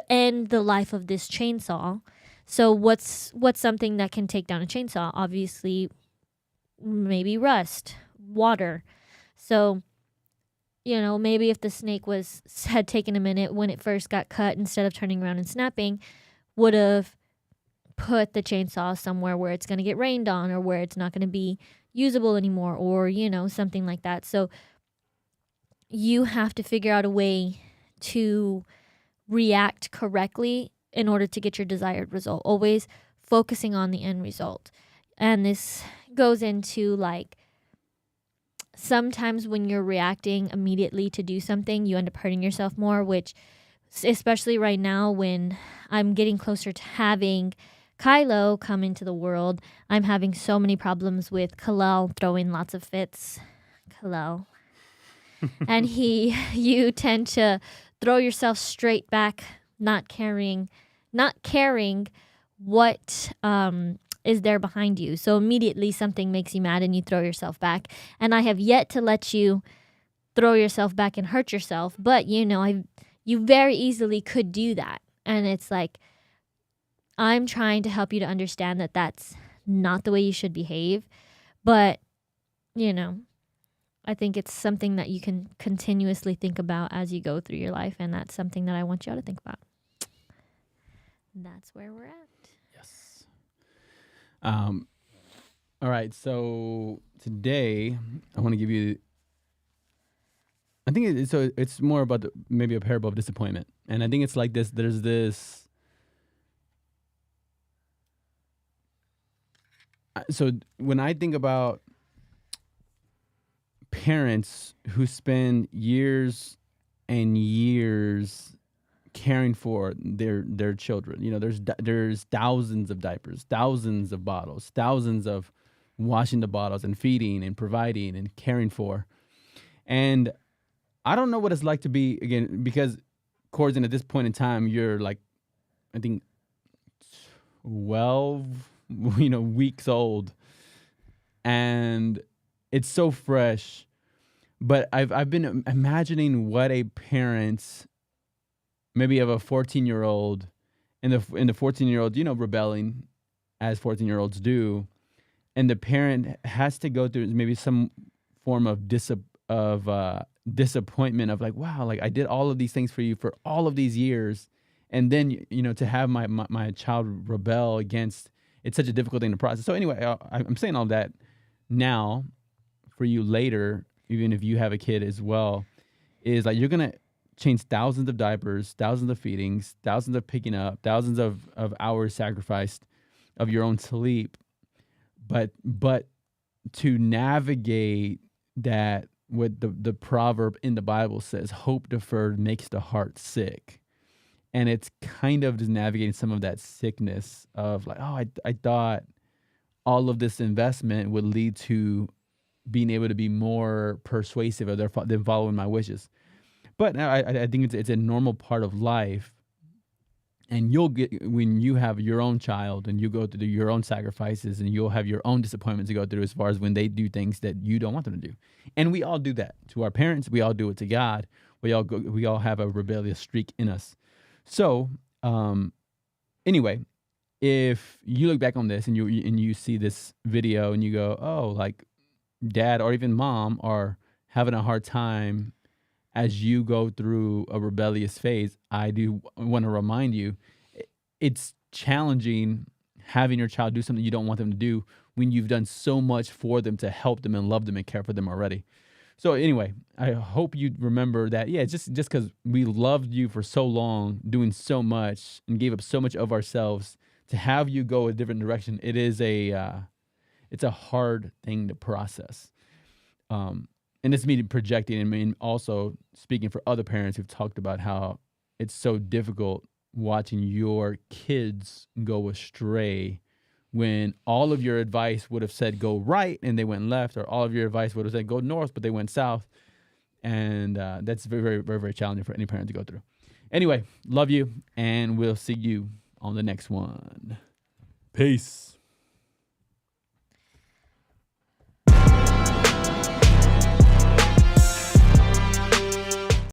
end the life of this chainsaw. So what's something that can take down a chainsaw? Obviously, maybe rust, water. So, maybe if the snake had taken a minute when it first got cut, instead of turning around and snapping, would have put the chainsaw somewhere where it's going to get rained on, or where it's not going to be usable anymore, or something like that. So you have to figure out a way to react correctly in order to get your desired result, always focusing on the end result. And this goes into like, sometimes when you're reacting immediately to do something, you end up hurting yourself more, which, especially right now when I'm getting closer to having Kylo come into the world, I'm having so many problems with Kalel throwing lots of fits. Kalel. And you tend to throw yourself straight back, not caring what is there behind you. So immediately something makes you mad and you throw yourself back. And I have yet to let you throw yourself back and hurt yourself, but you very easily could do that. And it's like, I'm trying to help you to understand that that's not the way you should behave. But, I think it's something that you can continuously think about as you go through your life. And that's something that I want you all to think about. That's where we're at. Yes. All right. So today I want to give you, I think it's more about maybe a parable of disappointment. And I think it's like this. There's this. So when I think about parents who spend years and years caring for their children, there's thousands of diapers, thousands of bottles, thousands of washing the bottles and feeding and providing and caring for. And I don't know what it's like to be, again, because Corzin, at this point in time, you're like, I think 12, weeks old, and it's so fresh. But I've been imagining what a parent, maybe of a 14-year-old, and the 14-year-old, rebelling as 14-year-olds do, and the parent has to go through maybe some form of disappointment of like, wow, like I did all of these things for you for all of these years, and then to have my child rebel against, it's such a difficult thing to process. So anyway, I'm saying all that now for you later, even if you have a kid as well, is like you're gonna change thousands of diapers, thousands of feedings, thousands of picking up, thousands of hours sacrificed of your own sleep, but to navigate that, what the proverb in the Bible says, hope deferred makes the heart sick. And it's kind of just navigating some of that sickness of like, oh, I thought all of this investment would lead to being able to be more persuasive of them following my wishes. But I think it's a normal part of life. And you'll get, when you have your own child and you go through your own sacrifices, and you'll have your own disappointments to go through as far as when they do things that you don't want them to do. And we all do that to our parents. We all do it to God. We all have a rebellious streak in us. So, anyway, if you look back on this and you see this video and you go, oh, like dad or even mom are having a hard time as you go through a rebellious phase, I do want to remind you, it's challenging having your child do something you don't want them to do when you've done so much for them to help them and love them and care for them already. So anyway, I hope you remember that, yeah, just because we loved you for so long, doing so much and gave up so much of ourselves to have you go a different direction, it's a hard thing to process. And it's me projecting, and I mean also speaking for other parents who've talked about how it's so difficult watching your kids go astray when all of your advice would have said go right and they went left, or all of your advice would have said go north but they went south. And that's very, very, very, very challenging for any parent to go through. Anyway, love you, and we'll see you on the next one. Peace.